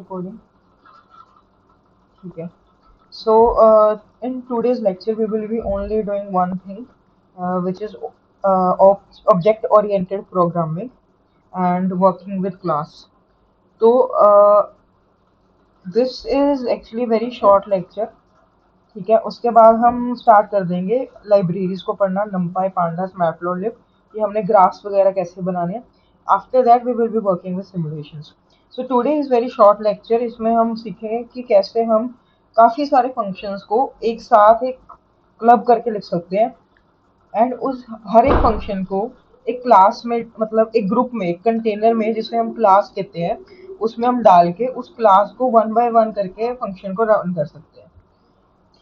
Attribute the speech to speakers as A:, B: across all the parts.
A: recording. Okay. So, in today's lecture, we will be only doing one thing, which is object-oriented programming and working with class. So, this is actually very short lecture. ठीक है, उसके बाद हम start कर देंगे libraries को पढ़ना, numpy, pandas, matplotlib, कि हमने ग्राफ्स वगैरह कैसे बनाने हैं. After that we will be working with simulations. So today is very short lecture. इसमें हम सीखेंगे कि कैसे हम काफ़ी सारे फंक्शंस को एक साथ एक क्लब करके लिख सकते हैं, एंड उस हर एक फंक्शन को एक क्लास में, मतलब एक ग्रुप में, एक कंटेनर में जिसे हम क्लास कहते हैं, उसमें हम डाल के उस क्लास को वन बाय वन करके फंक्शन को रन कर सकते हैं.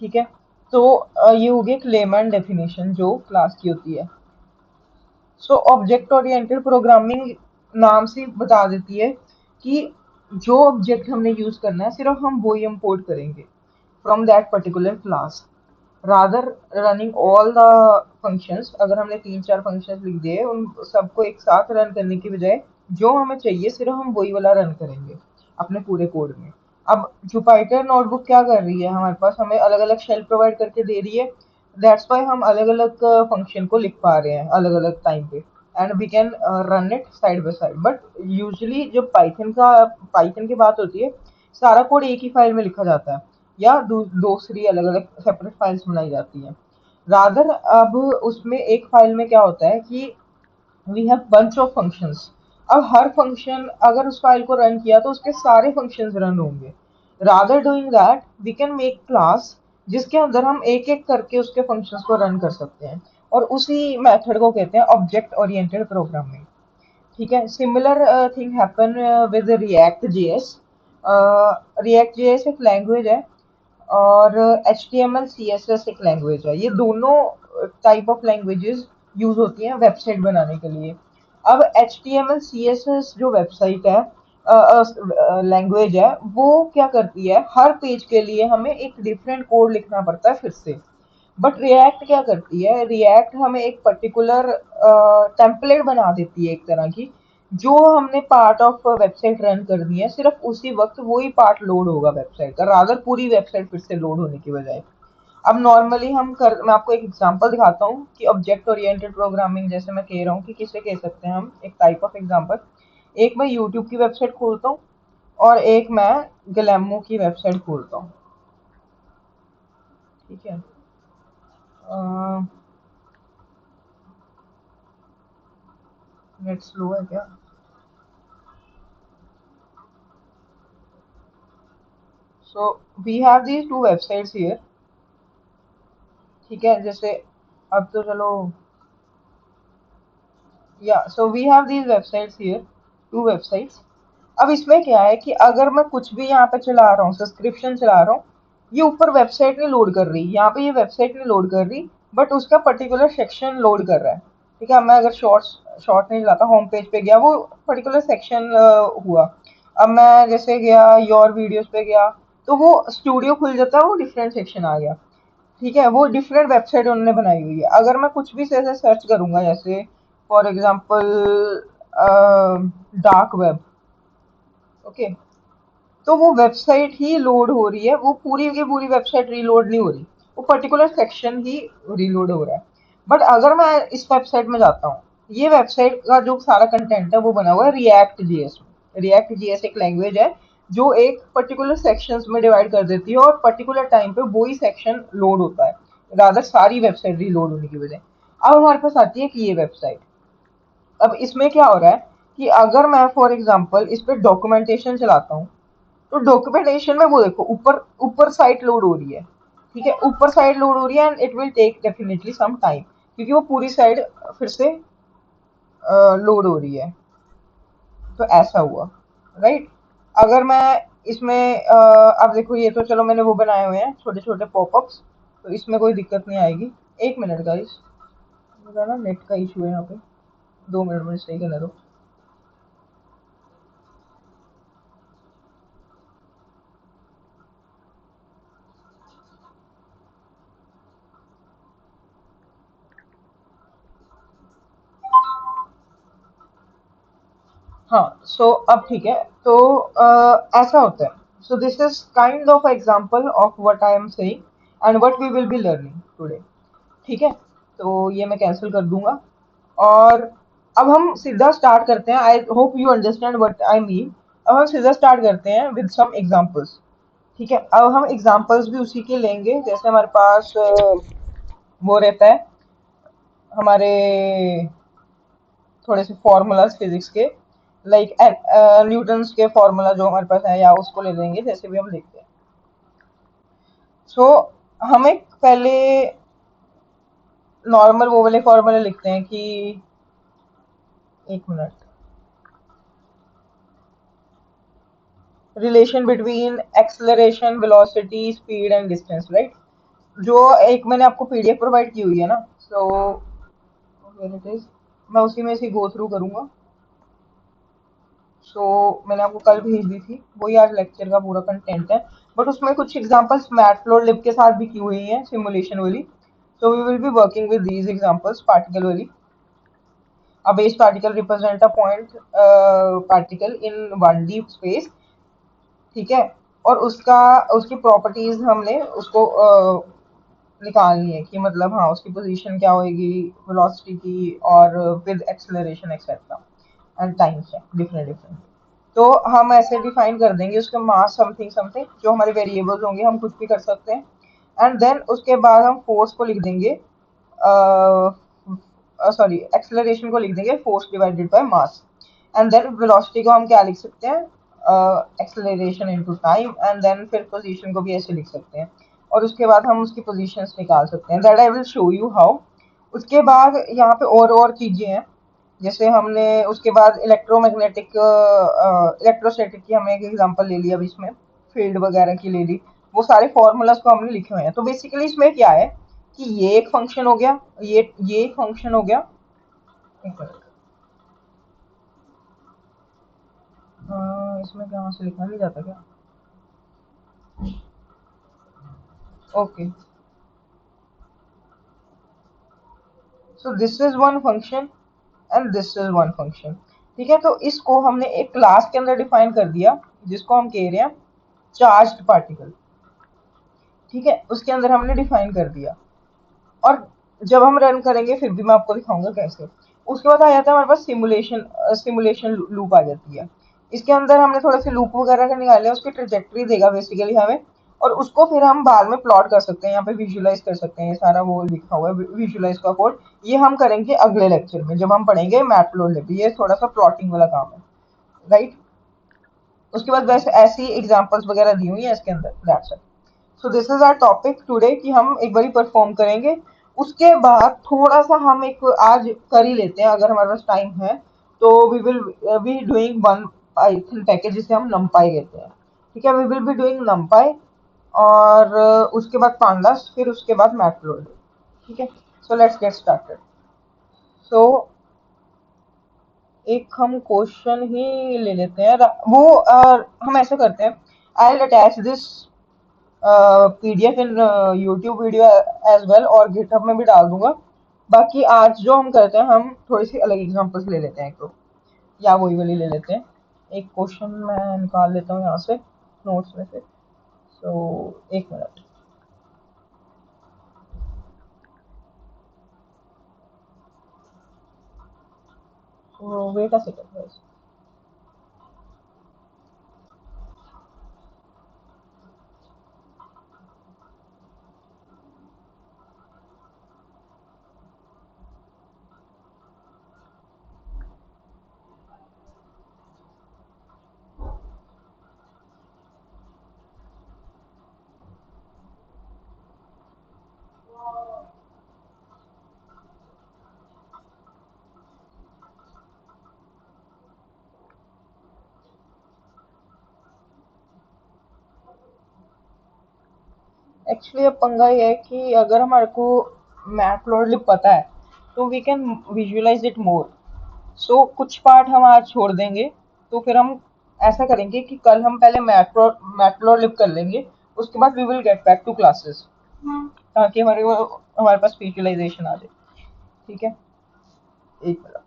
A: ठीक है. तो ये हो गई क्लेमैन डेफिनेशन जो क्लास की होती है. सो ऑब्जेक्ट ओरिएंटेड प्रोग्रामिंग नाम से बता देती है कि जो ऑब्जेक्ट हमने यूज करना है सिर्फ हम वो ही इम्पोर्ट करेंगे from that particular class, rather running all the functions. अगर हमने 3-4 फंक्शंस लिख दिए, उन सबको एक साथ रन करने की बजाय जो हमें चाहिए सिर्फ हम वही वाला रन करेंगे अपने पूरे कोड में. अब जुपाइटर नोटबुक क्या कर रही है, हमारे पास हमें अलग अलग शेल प्रोवाइड करके दे रही है. दैट्स वाई हम अलग अलग फंक्शन को लिख पा रहे हैं अलग अलग टाइम पे, and we can run it side by side. But usually जब पाइथन की बात होती है, सारा कोड एक ही फाइल में लिखा जाता है या दूसरी अलग अलग सेपरेट फाइल्स बनाई जाती हैं. रादर अब उसमें एक फाइल में क्या होता है कि we have bunch of functions. अब हर फंक्शन अगर उस फाइल को रन किया तो उसके सारे फंक्शंस रन होंगे. Rather doing that we can make class जिसके अंदर हम एक एक करके उसके फंक्शंस को रन कर सकते हैं, और उसी मेथड को कहते हैं ऑब्जेक्ट ओरिएंटेड प्रोग्रामिंग. ठीक है. Similar thing happen with React JS. React JS एक लैंग्वेज है, और H T M L C S S एक लैंग्वेज है. ये दोनों टाइप ऑफ लैंग्वेजेस यूज होती हैं वेबसाइट बनाने के लिए. अब H T M L C S S जो वेबसाइट है, लैंग्वेज है, वो क्या करती है, हर पेज के लिए हमें एक डिफरेंट कोड लिखना पड़ता है फिर से. बट रिएक्ट क्या करती है, रिएक्ट हमें एक पर्टिकुलर टेम्पलेट बना देती है एक तरह की. जो हमने पार्ट ऑफ वेबसाइट रन करनी है, सिर्फ उसी वक्त वही पार्ट लोड होगा वेबसाइट का, रादर पूरी वेबसाइट फिर से लोड होने की बजाय. अब नॉर्मली मैं आपको एक एग्जांपल दिखाता हूँ कि ऑब्जेक्ट ओरिएंटेड प्रोग्रामिंग जैसे मैं कह रहा हूँ कि किसे कह सकते हैं हम, एक टाइप ऑफ एग्जांपल. एक मैं यूट्यूब की वेबसाइट खोलता हूँ, और एक मैं ग्लैमो की वेबसाइट खोलता हूँ. ठीक है. नेट स्लो है क्या? So we have these two websites here. ठीक है. जैसे अब तो चलो, या so we have these websites here, two websites. अब इसमें क्या है कि अगर मैं कुछ भी यहाँ पे चला रहा हूँ, सब्सक्रिप्शन चला रहा हूँ, ये ऊपर वेबसाइट नहीं लोड कर रही, यहाँ पे ये वेबसाइट नहीं लोड कर रही, बट उसका पर्टिकुलर सेक्शन लोड कर रहा है. ठीक है. मैं अगर शॉर्ट नहीं चलाता, होम पेज पे गया, वो पर्टिकुलर सेक्शन हुआ. अब मैं जैसे गया योर वीडियोस पे गया, तो वो स्टूडियो खुल जाता है, वो डिफरेंट सेक्शन आ गया. ठीक है. वो डिफरेंट वेबसाइट उन्होंने बनाई हुई है. अगर मैं कुछ भी ऐसे सर्च करूंगा, जैसे for example dark web. Okay. तो वो वेबसाइट ही लोड हो रही है, वो पूरी की पूरी वेबसाइट रीलोड नहीं हो रही, वो पर्टिकुलर सेक्शन ही रीलोड हो रहा है. बट अगर मैं इस वेबसाइट में जाता हूँ, ये वेबसाइट का जो सारा कंटेंट है वो बना हुआ है रिएक्ट जीएस में. रिएक्ट जीएस एक लैंग्वेज है जो एक पर्टिकुलर सेक्शंस में डिवाइड कर देती है, और पर्टिकुलर टाइम पे वही सेक्शन लोड होता है, रादर सारी वेबसाइट रीलोड होने की वजह. अब हमारे पास आती है कि ये वेबसाइट. अब इसमें क्या हो रहा है कि अगर मैं फॉर एग्जांपल इस पे डॉक्यूमेंटेशन चलाता हूँ, तो डॉक्यूमेंटेशन में वो देखो ऊपर ऊपर साइट लोड हो रही है. ठीक है. ऊपर साइड लोड हो रही है, and it will take definitely some time, क्योंकि वो पूरी साइड फिर से लोड हो रही है. तो ऐसा हुआ, राइट. अगर मैं इसमें अब देखो, ये तो चलो मैंने वो बनाए हुए हैं छोटे छोटे पॉपअप्स, तो इसमें कोई दिक्कत नहीं आएगी. एक मिनट गाइस, मेरा ना नेट का इशू है यहाँ पे, 2 मिनट में सही करने दो. हाँ, सो अब ठीक है। तो ऐसा होता है। So this is kind of example of what I am saying and what we will be learning today. ठीक है, तो ये मैं कैंसिल कर दूंगा। और अब हम सीधा स्टार्ट करते हैं। I hope you understand what I mean. अब हम सीधा स्टार्ट करते हैं विद सम एग्जांपल्स। ठीक है, अब हम एग्जांपल्स भी उसी के लेंगे जैसे हमारे पास वो रहता है, हमारे थोड़े से फॉर्मूलाज फिजिक्स के, लाइक न्यूटन्स के फॉर्मूला जो हमारे पास है, या उसको ले लेंगे जैसे भी हम देखते हैं। सो हमें पहले नॉर्मल वो वाले फॉर्मूले लिखते हैं कि, एक minute, relation between acceleration, velocity, speed and distance, right? जो एक मैंने आपको पीडीएफ प्रोवाइड की हुई है ना, सो इट इज, मैं उसी में से गो थ्रू करूंगा। मैंने आपको कल भेज दी थी, वही आज लेक्चर का पूरा कंटेंट है। बट उसमें कुछ एग्जांपल्स मैटप्लॉटलिब के साथ भी की हुई हैं, सिमुलेशन वाली। We will be working with these examples particle वाली। A base particle represent a point particle in 1D space। ठीक है, और उसका उसकी प्रॉपर्टीज हमने उसको निकालनी है कि मतलब हाँ उसकी पोजीशन क्या होगी, वेलोसिटी की, और with acceleration etcetera, and times है डिफरेंट डिफरेंट। तो हम ऐसे डिफाइन कर देंगे उसका मास समथिंग समथिंग, जो हमारे वेरिएबल्स होंगे हम कुछ भी कर सकते हैं। एंड देन उसके बाद हम फोर्स को लिख देंगे, सॉरी एक्सेलरेशन को लिख देंगे force divided by mass. And then velocity को हम क्या लिख सकते हैं, acceleration into time. And then फिर पोजीशन को भी ऐसे लिख सकते हैं, और उसके बाद हम उसकी पोजीशंस निकाल सकते हैं। That I will show you how. उसके बाद यहाँ पे और चीजें हैं, जैसे हमने उसके बाद इलेक्ट्रोमैग्नेटिक, इलेक्ट्रोस्टैटिक की हमने एक एग्जांपल ले लिया अभी इसमें, फील्ड वगैरह की ले ली। वो सारे फॉर्मूलाज को हमने लिखे हुए हैं। तो बेसिकली इसमें क्या है कि ये एक फंक्शन हो गया, ये एक फंक्शन हो गया। एक मिनट, इसमें क्या से लिखना नहीं जाता क्या? Okay, so this is one function and this is one function. ठीक है, तो इसको हमने एक क्लास के अंदर डिफाइन कर दिया, जिसको हम कह रहे हैं चार्ज्ड पार्टिकल। ठीक है, उसके अंदर हमने डिफाइन कर दिया। और जब हम रन करेंगे फिर भी मैं आपको दिखाऊंगा कैसे। उसके बाद आ जाता है हमारे पास सिमुलेशन, सिमुलेशन लूप आ जाती है। इसके अंदर हमने थोड़े से लूप वगैरह का निकाले, उसकी ट्रेजेक्ट्री देगा बेसिकली हमें, और उसको फिर हम बाद में प्लॉट कर सकते हैं, यहाँ पे विजुलाइज कर सकते हैं। ये सारा वो लिखा हुआ है विजुलाइज का कोड। ये हम करेंगे अगले लेक्चर में जब हम पढ़ेंगे मैटप्लॉटलिब। ये थोड़ा सा प्लॉटिंग वाला काम है, राइट? उसके बाद वैसे ऐसी एग्जांपल्स वगैरह दी हुई है इसके अंदर, that's it. So this is our topic today कि हम एक बारी परफॉर्म करेंगे। उसके बाद थोड़ा सा हम एक आज कर ही लेते हैं अगर हमारे पास टाइम है। तो we will be doing one Python package जिसे हम नमपाई कहते हैं। ठीक है, we will be doing NumPy, और उसके बाद पांडास, फिर उसके बाद मैटप्लॉटलिब। ठीक है, सो लेट्स गेट स्टार्टेड। सो एक हम क्वेश्चन ही ले लेते हैं, वो हम ऐसे करते हैं, I will attach this PDF in YouTube video as well, और गिटहब में भी डाल दूंगा। बाकी आज जो हम करते हैं, हम थोड़ी सी अलग एग्जांपल्स ले लेते हैं, एक तो या वही वाली ले लेते हैं। एक क्वेश्चन मैं निकाल लेता हूँ यहाँ से नोट्स में से। एक minute, wait a second. Actually अब पंगा ये है कि अगर हमारे को मैटप्लॉटलिब पता है तो we can visualise it more. कुछ पार्ट हम आज छोड़ देंगे। तो फिर हम ऐसा करेंगे कि कल हम पहले मैटप्लॉटलिब कर लेंगे, उसके बाद we will get back to classes, ताकि हमारे पास विजुअलाइजेशन आ जाए। ठीक है, एक मिनट।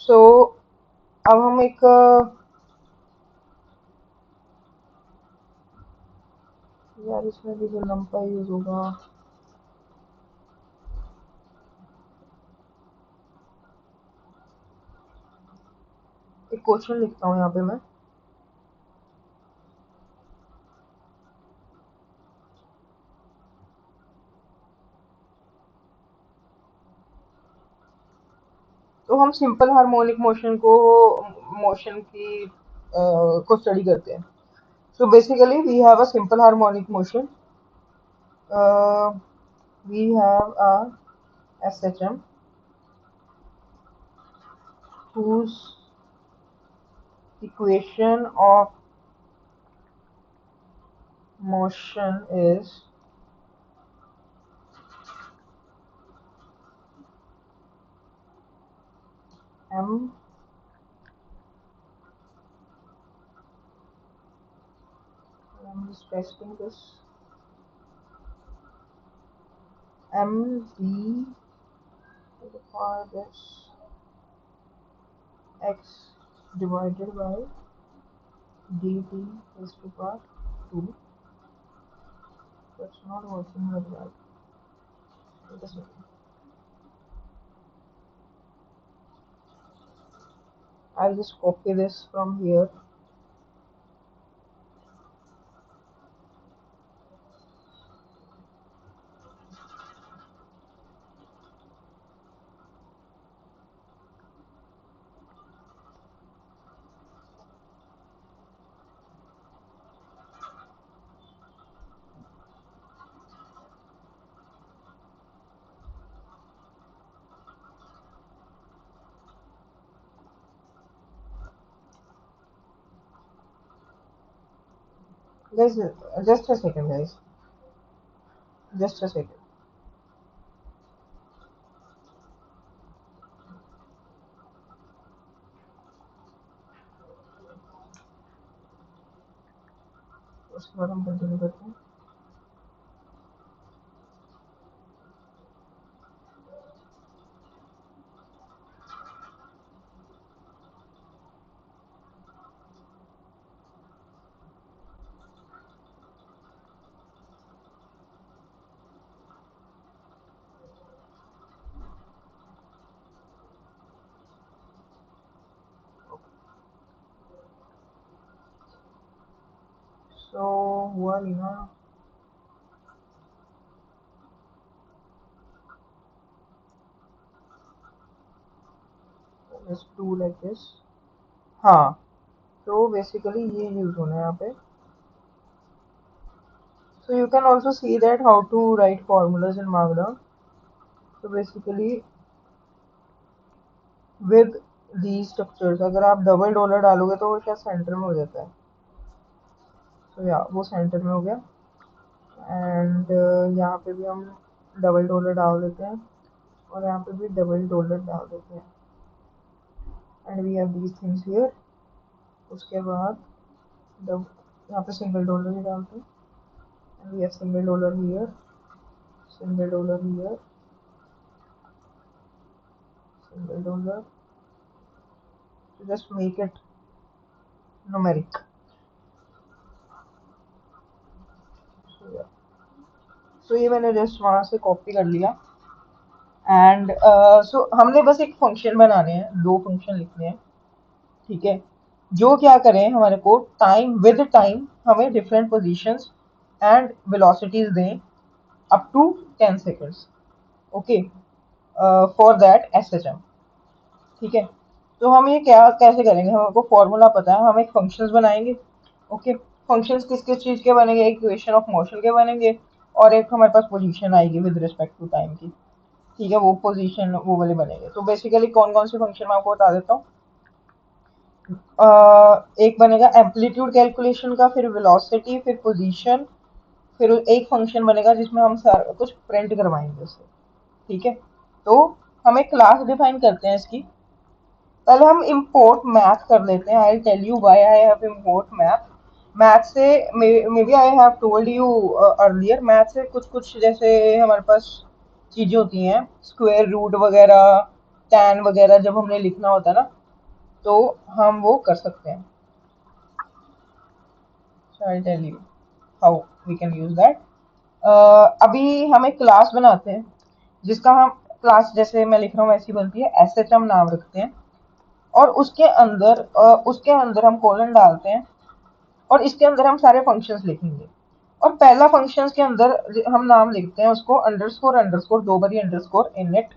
A: सो अब हम एक यार इसमें भी जो नंपा यूज होगा, एक क्वेश्चन लिखता हूँ यहाँ पे मैं। तो हम सिंपल हार्मोनिक मोशन को मोशन की को स्टडी करते हैं। So basically we have a simple harmonic motion. We have a SHM whose equation of motion is m. I'm just testing this. mv to the power this x divided by dt is to power 2. That's not working like that. Wait a second. I'll just copy this from here. Guys, just a second, guys. Just a second. उसके बाद हम continue करते हैं। So हुआ नहीं ना। Let's do like this. हाँ, तो बेसिकली ये यूज होना है यहाँ पे। So you can also see that how to write formulas in Markdown. So basically with these structures अगर आप डबल डॉलर डालोगे तो वो शायद सेंटर में हो जाता है। तो या वो सेंटर में हो गया। एंड यहाँ पे भी हम डबल डॉलर डाल देते हैं और यहाँ पे भी डबल डॉलर डाल देते हैं। And we have these things here. उसके बाद यहाँ पे सिंगल डॉलर ही डालते हैं। And we have single dollar here, single dollar here, single dollar, to just make it numeric. So yeah. So ये मैंने जस्ट वहां से कॉपी कर लिया। एंड सो हमने बस एक फंक्शन बनाने हैं, दो फंक्शन लिखने हैं, ठीक है, जो क्या करें हमारे को टाइम विद टाइम हमें डिफरेंट पोजीशंस एंड वेलोसिटीज दें up to 10 seconds. Okay, for that SHM, ठीक है। तो हम ये क्या कैसे करेंगे, हमको फॉर्मूला पता है, हम एक फंक्शंस बनाएंगे। ओके, फंक्शंस किस किस चीज के बनेंगे, एक इक्वेशन ऑफ मोशन के बनेंगे और एक हमारे पास पोजीशन आएगी विद रिस्पेक्ट टू टाइम की, ठीक है, वो पोजीशन वो वाले बनेंगे। तो बेसिकली कौन कौन से फंक्शन मैं आपको बता देता हूँ। एक बनेगा एम्पलीट्यूड कैलकुलेशन का, फिर वेलोसिटी, फिर पोजीशन, फिर एक फंक्शन बनेगा जिसमें हम सारा कुछ प्रिंट करवाएंगे उससे, ठीक है। तो हम एक क्लास डिफाइन करते हैं इसकी। पहले हम इम्पोर्ट मैथ कर लेते हैं। I tell you why I have import math. Math से maybe I have told you earlier, math से कुछ कुछ जैसे हमारे पास चीजें होती हैं, स्क्वायर रूट वगैरह, टैन वगैरह जब हमने लिखना होता है ना, तो हम वो कर सकते हैं। So I'll tell you how we can use that. अभी हम एक क्लास बनाते हैं जिसका हम क्लास जैसे मैं लिख रहा हूँ वैसी बनती है, एस हम नाम रखते हैं और उसके अंदर हम कोलन डालते हैं और इसके अंदर हम सारे फंक्शंस लिखेंगे। और पहला फंक्शंस के अंदर हम नाम लिखते हैं उसको अंडरस्कोर अंडरस्कोर दो बारी अंडरस्कोर इनिट।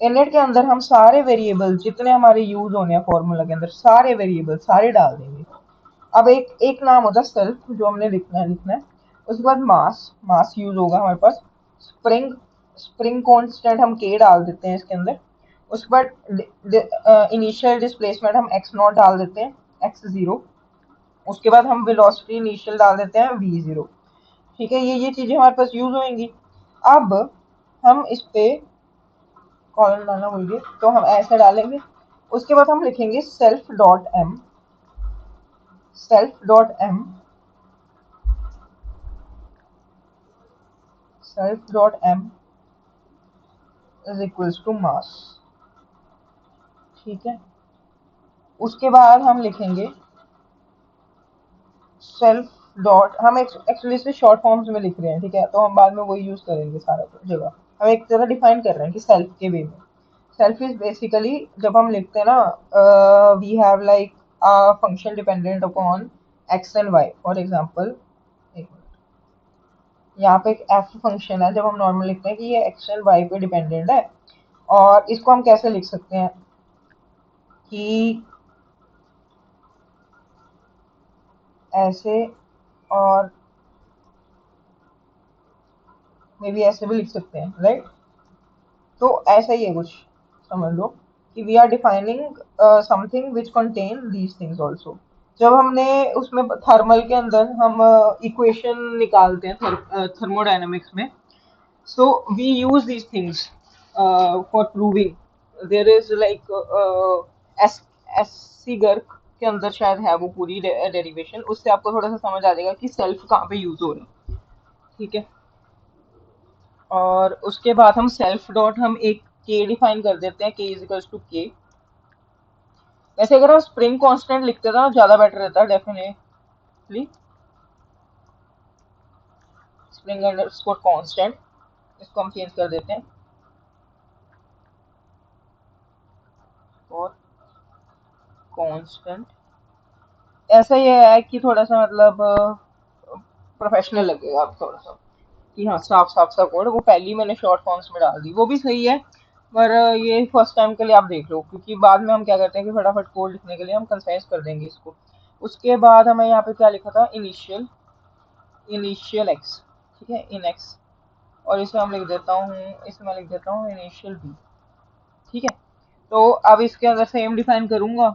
A: इनिट के अंदर हम सारे वेरिएबल जितने हमारे यूज होने हैं फॉर्मूला के अंदर सारे वेरिएबल सारे डाल देंगे। अब एक नाम होता है सेल्फ जो हमने लिखना है। उसके बाद मास मास यूज होगा हमारे पास। स्प्रिंग स्प्रिंग कांस्टेंट हम के डाल देते हैं इसके अंदर। उसके बाद इनिशियल डिस्प्लेसमेंट हम एक्स नॉट डाल देते हैं, एक्स जीरो। उसके बाद हम वेलोसिटी इनिशियल डाल देते हैं वी जीरो। ठीक है, ये चीजें हमारे पास यूज होंगी। अब हम इस पे कॉलम डालना भूल गए तो हम ऐसे डालेंगे। उसके बाद हम लिखेंगे self dot m is equals to mass. ठीक है, उसके बाद हम लिखेंगे सेल्फ डॉट, हम एक्चुअली इसे शॉर्ट फॉर्म्स में लिख रहे हैं, ठीक है, तो हम बाद में वही यूज करेंगे सारा जगह। हम एक तरह डिफाइन कर रहे हैं कि सेल्फ के वे में। सेल्फ इज बेसिकली जब हम लिखते हैं ना, we have like a function dependent upon x and y. For example एक मिनट, यहाँ पे एक एफ फंक्शन है, जब हम नॉर्मल लिखते हैं कि ये एक्स एंड वाई पे डिपेंडेंट है। और इसको हम कैसे लिख सकते हैं कि ऐसे, और मे बी ऐसे भी लिख सकते हैं, राइट। तो ऐसा ही है कुछ, समझ लो कि we are defining something which contain these things also. जब हमने उसमें थर्मल के अंदर हम इक्वेशन निकालते हैं थर्मोडायनेमिक्स में, so we use these things for proving. There is like S S C गर्क के अंदर शायद है वो पूरी डेरिवेशन, उससे आपको थोड़ा सा समझ आ जाएगा कि सेल्फ कहाँ पे यूज हो रहा है। ठीक है, और उसके बाद हम सेल्फ डॉट हम एक के डिफाइन कर देते हैं, के इज इक्वल्स टू के। वैसे अगर हम स्प्रिंग कांस्टेंट लिखते ना ज्यादा बेटर रहता है डेफिनेटली। स्प्रिंग अंडरस्कोर कांस्टेंट, इसको हम चेंज कर देते हैं और कांस्टेंट। ऐसा ही है कि थोड़ा सा मतलब प्रोफेशनल लगेगा आप थोड़ा सा कि हाँ साफ साफ सा कोड। वो पहली मैंने शॉर्ट फॉर्म्स में डाल दी, वो भी सही है, पर ये फर्स्ट टाइम के लिए आप देख लो, क्योंकि बाद में हम क्या करते हैं कि फटाफट कोड लिखने के लिए हम कंसाइज कर देंगे इसको। उसके बाद हमें यहाँ पे क्या लिखा था, इनिशियल इनिशियल एक्स, ठीक है, इन एक्स। और इसे हम लिख देता हूँ, इसमें लिख देता हूँ इनिशियल बी। ठीक है, तो अब इसके अंदर सेम डिफाइन करूंगा,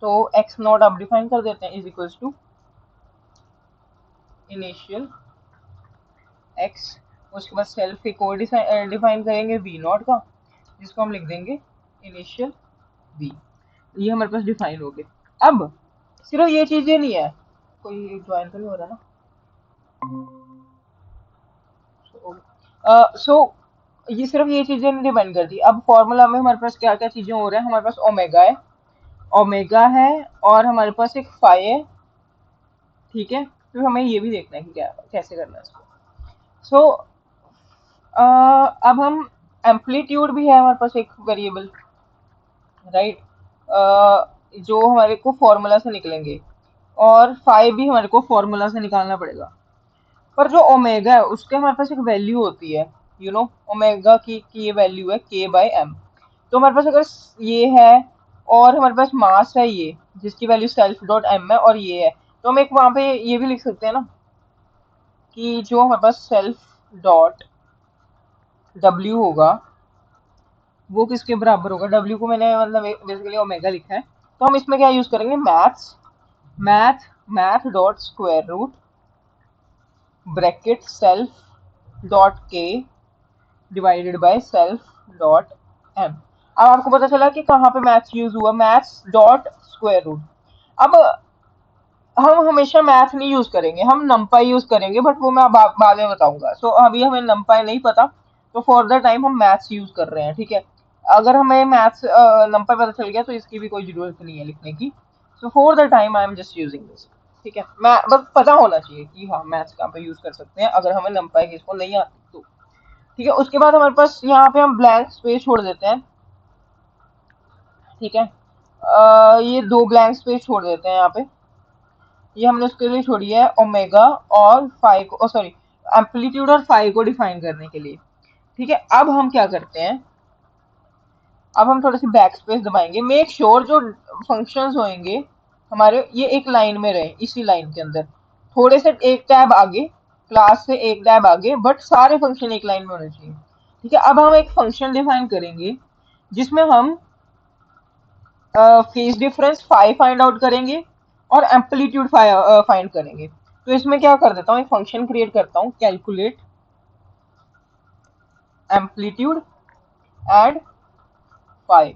A: तो एक्स नॉट अब डिफाइन कर देते हैं is equals to initial x. उसके बाद सेल्फ एक और डिफाइन करेंगे वी नॉट का, जिसको हम लिख देंगे इनिशियल वी। ये हमारे पास डिफाइन हो गए। अब सिर्फ ये चीजें नहीं है, कोई ज्वाइन तो नहीं हो रहा ना। सो ये सिर्फ ये चीजें नहीं डिपेंड करती। अब फॉर्मूला में हमारे पास क्या क्या चीजें हो रहा है, हमारे पास ओमेगा है, ओमेगा है, और हमारे पास एक फाई है। ठीक है, तो हमें ये भी देखना है कि क्या कैसे करना है इसको। सो अब हम एम्पलीट्यूड भी है हमारे पास एक वेरिएबल, राइट, जो हमारे को फॉर्मूला से निकलेंगे, और फाई भी हमारे को फॉर्मूला से निकालना पड़ेगा। पर जो ओमेगा है उसके हमारे पास एक वैल्यू होती है, ओमेगा की ये वैल्यू है के बाई एम। तो हमारे पास अगर ये है और हमारे पास मास है ये, जिसकी वैल्यू सेल्फ डॉट एम है, और ये है, तो हम एक वहां पे ये भी लिख सकते हैं ना कि जो हमारे पास सेल्फ डॉट डब्ल्यू होगा वो किसके बराबर होगा। डब्ल्यू को मैंने मतलब बेसिकली ओमेगा लिखा है, तो हम इसमें क्या यूज करेंगे, math math dot square root bracket self dot k divided by self dot m. अब आपको पता चला कि कहाँ पे मैथ्स यूज हुआ, मैथ्स डॉट स्क्वायर रूट। अब हम हमेशा मैथ नहीं यूज करेंगे, हम नमपाई यूज करेंगे, बट वो मैं बाद में बताऊंगा। सो अभी हमें नमपाई नहीं पता, तो फॉर द टाइम हम मैथ्स यूज कर रहे हैं। ठीक है, अगर हमें मैथ्स नंबर पता चल गया तो इसकी भी कोई जरूरत नहीं है लिखने की। So for the time I am just using this. ठीक है, मैं बस पता होना चाहिए कि हाँ मैथ्स कहाँ पे यूज कर सकते हैं अगर हमें नंपाई की इसको नहीं आती तो। ठीक है, उसके बाद हमारे पास यहाँ पे हम ब्लैंक स्पेस छोड़ देते हैं। ठीक है, ये दो ब्लैंक स्पेस छोड़ देते हैं यहाँ पे। ये हमने उसके लिए छोड़ी है ओमेगा और फाई को, सॉरी, एम्पलीट्यूड और फाई को डिफाइन करने के लिए। ठीक है, अब हम क्या करते हैं, अब हम थोड़ी सी बैक स्पेस दबाएंगे। मेक श्योर जो फंक्शंस होंगे हमारे ये एक लाइन में रहे, इसी लाइन के अंदर, थोड़े से एक टैब आगे, क्लास से एक टैब आगे, बट सारे फंक्शन एक लाइन में होने चाहिए। ठीक है, अब हम एक फंक्शन डिफाइन करेंगे जिसमें हम phase difference phi find out करेंगे और एम्पलीट्यूड फाइंड करेंगे। तो इसमें क्या कर देता हूँ, एक फंक्शन क्रिएट करता हूँ, कैलकुलेट एम्पलीट्यूड एंड फाई,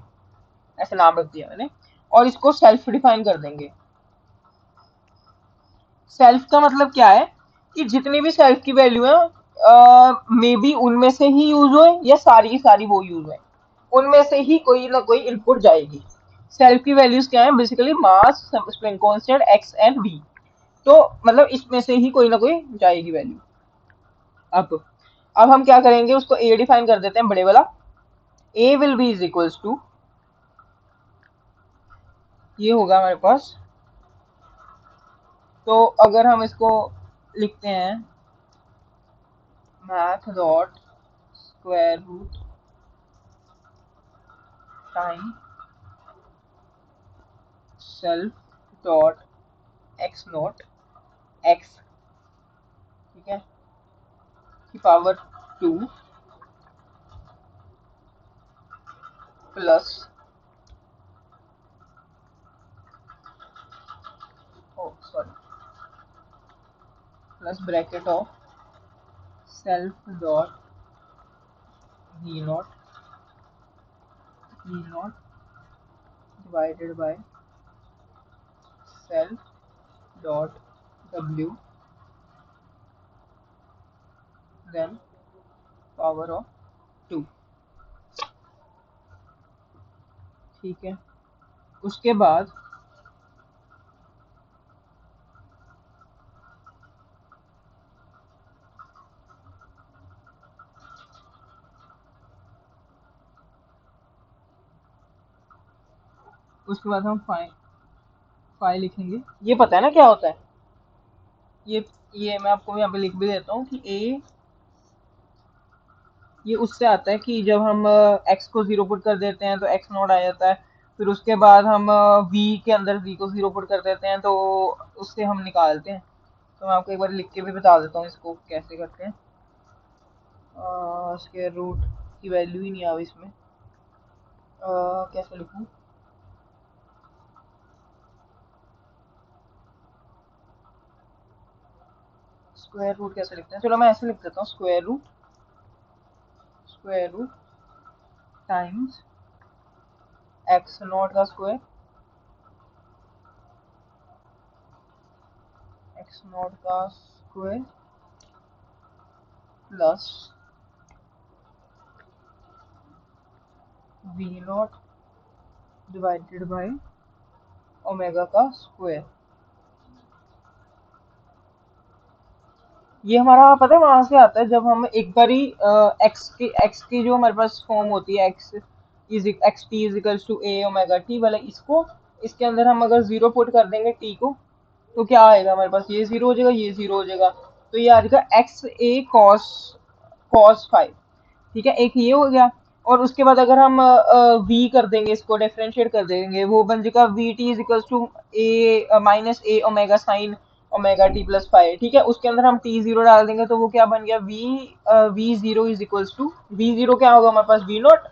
A: ऐसे नाम रख दिया मैंने, और इसको सेल्फ डिफाइन कर देंगे। सेल्फ का मतलब क्या है कि जितनी भी सेल्फ की वैल्यू है मे बी उनमें से ही यूज हो या सारी की सारी वो यूज है, उनमें से ही कोई ना कोई इनपुट जाएगी। सेल्फ की वैल्यूज क्या है, basically mass, spring constant, x and v. तो मतलब इसमें से ही कोई ना कोई जाएगी वैल्यू। अब हम क्या करेंगे, उसको ए डिफाइन कर देते हैं बड़े वाला। A will be is equals to, ये होगा हमारे पास। तो अगर हम इसको लिखते हैं math dot square root time self dot x not x, ठीक है, की power 2 plus, oh sorry, plus bracket of self dot v not divided by self dot डब्ल्यू देन पावर ऑफ 2। ठीक है, उसके बाद हम फाइल लिखेंगे। ये पता है ना क्या होता है, ये ये मैं आपको यहाँ पे लिख भी देता हूँ कि ए, ये उससे आता है कि जब हम एक्स को जीरो पुट कर देते हैं तो एक्स नॉट आ जाता है। फिर उसके बाद हम वी के अंदर वी को जीरो पुट कर देते हैं तो उससे हम निकालते हैं। तो मैं आपको एक बार लिख के भी बता देता हूँ इसको कैसे करते हैं। स्क्वायर रूट की वैल्यू ही नहीं आ रही इसमें, कैसे लिखूँ, स्क्वायर रूट कैसे लिखते हैं, चलो मैं ऐसे लिख देता हूँ, square root times x not का स्क्वायर, एक्स नॉट का square plus v not divided by omega का स्क्वायर। ये हमारा पता है वहां से आता है जब हम एक बारी एक्स की जो हमारे पास फॉर्म होती है, x t is equals to a omega t वाला, इसको इसके अंदर हम अगर जीरो पुट कर देंगे टी को, तो क्या आएगा हमारे पास, ये जीरो हो जाएगा, ये जीरो हो जाएगा। तो ये आ जाएगा एक्स ए कॉस कॉस फाइव। ठीक है, एक ये हो गया। और उसके बाद अगर हम वी कर देंगे, इसको डिफरेंशिएट कर देंगे, वो बन जाएगा v t is equals to a minus a omega sine omega t plus phi. ठीक है, उसके अंदर हम टी जीरो डाल देंगे तो वो क्या बन गया, v zero is equals to, v zero क्या होगा हमारे पास, वी नॉट।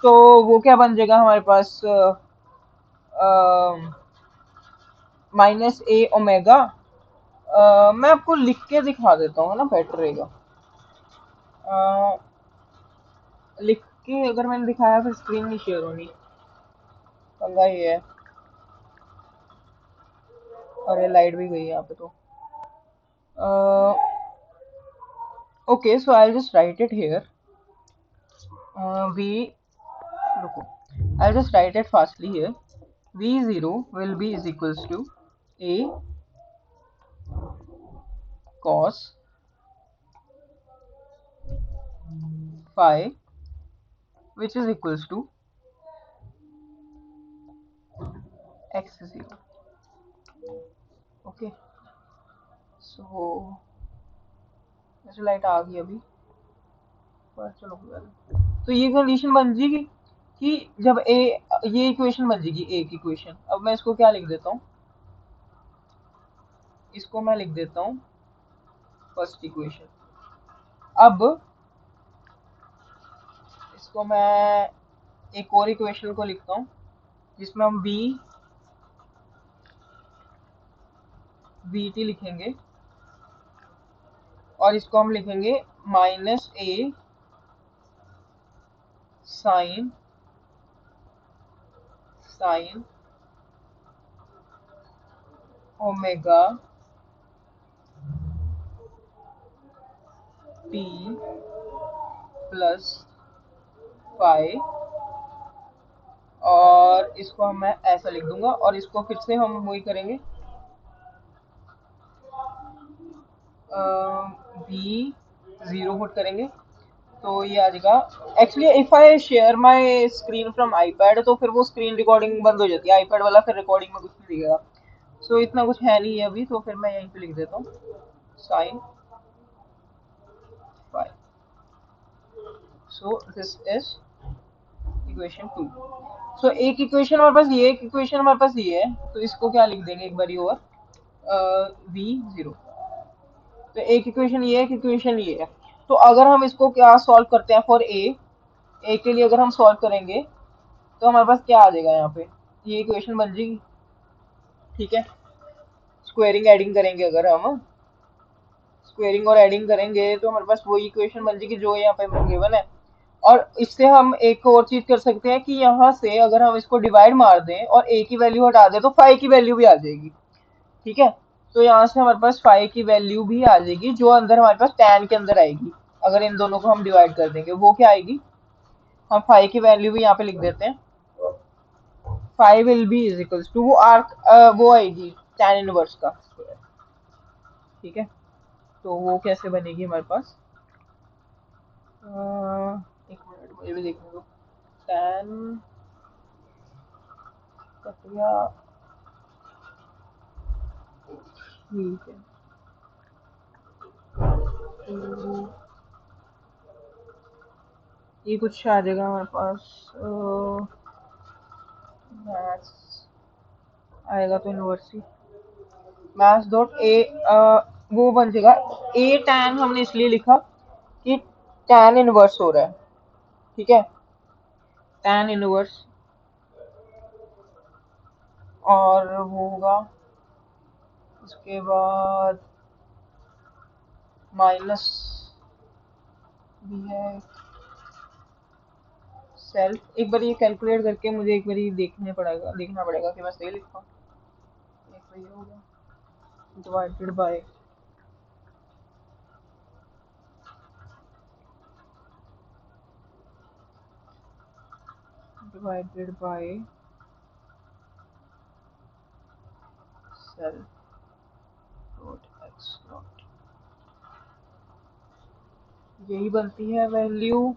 A: तो वो क्या बन जाएगा हमारे पास, माइनस ए ओमेगा। मैं आपको लिख के दिखा देता हूँ ना, बेटर रहेगा। अ, लिख के अगर मैंने दिखाया फिर स्क्रीन नहीं शेयर होनी, पंगा ये है। और ये लाइट भी गई है यहाँ पे तो। Okay, so I just write it here, we रुको, I'll just write it fastly here. V0 will be is equals to A cos phi, which is equals to x0. Okay, so ऐसे light आ गई अभी, पर चलो कोई बात नहीं। तो ये कंडीशन बन जाएगी कि जब ए, ये इक्वेशन बन जाएगी ए की इक्वेशन। अब मैं इसको क्या लिख देता हूँ, इसको मैं लिख देता हूँ फर्स्ट इक्वेशन। अब इसको मैं एक और इक्वेशन को लिखता हूँ जिसमें हम वी टी लिखेंगे, और इसको हम लिखेंगे minus a sine sine omega t plus phi, और इसको मैं ऐसा लिख दूंगा, और इसको फिर से हम वही करेंगे, बी जीरो पुट करेंगे, तो ये आ जाएगा। Actually if I share my screen from iPad तो फिर वो स्क्रीन रिकॉर्डिंग बंद हो जाती है आईपैड वाला, फिर रिकॉर्डिंग में कुछ नहीं दिखेगा। सो इतना कुछ है नहीं है अभी, तो फिर मैं यहीं पे लिख देता हूँ sine phi. So this is equation 2। So एक इक्वेशन हमारे पास ये, एक इक्वेशन हमारे पास ये है, तो इसको क्या लिख देंगे एक बारी और, v0। तो एक इक्वेशन ये है, एक इक्वेशन ये है। तो अगर हम इसको क्या सॉल्व करते हैं फॉर ए के लिए अगर हम सॉल्व करेंगे तो हमारे पास क्या आ जाएगा यहाँ पे, ये इक्वेशन बन जाएगी, ठीक है। स्क्वेयरिंग एडिंग करेंगे, अगर हम स्क्वेयरिंग और एडिंग करेंगे तो हमारे पास वही इक्वेशन बन जाएगी जो यहाँ पे गिवन है। और इससे हम एक और चीज कर सकते हैं कि यहाँ से अगर हम इसको डिवाइड मार दें और ए की वैल्यू हटा दें तो फाइव की वैल्यू भी आ जाएगी, ठीक है। तो यहाँ से हमारे पास फाइव की वैल्यू भी आ जाएगी, जो अंदर हमारे पास टेन के अंदर आएगी। अगर इन दोनों को हम डिवाइड कर देंगे वो क्या आएगी, हम फाइव की वैल्यू भी यहाँ पे लिख देते हैं। Phi will be is equals to वो आर्क, वो आएगी टेन इनवर्स का स्क्वायर, ठीक है। तो वो कैसे बनेगी हमारे पास, एक मिनट मुझे भी देखने दो। टेन कटिया, ठीक है। तो ये कुछ आ जाएगा हमारे पास, मैथ्स आएगा तो इनवर्स मैथ्स डॉट ए, वो बन जाएगा ए टैन। हमने इसलिए लिखा कि टैन इनवर्स हो रहा है, ठीक है, टैन इनवर्स, और वो होगा उसके बाद माइनस भी है सेल्फ। एक बार ये कैलकुलेट करके मुझे एक बार देखना पड़ेगा कि मैं सही लिखा। एक बार ये हो गया divided by, divided by self dot x dot, यही बनती है वैल्यू।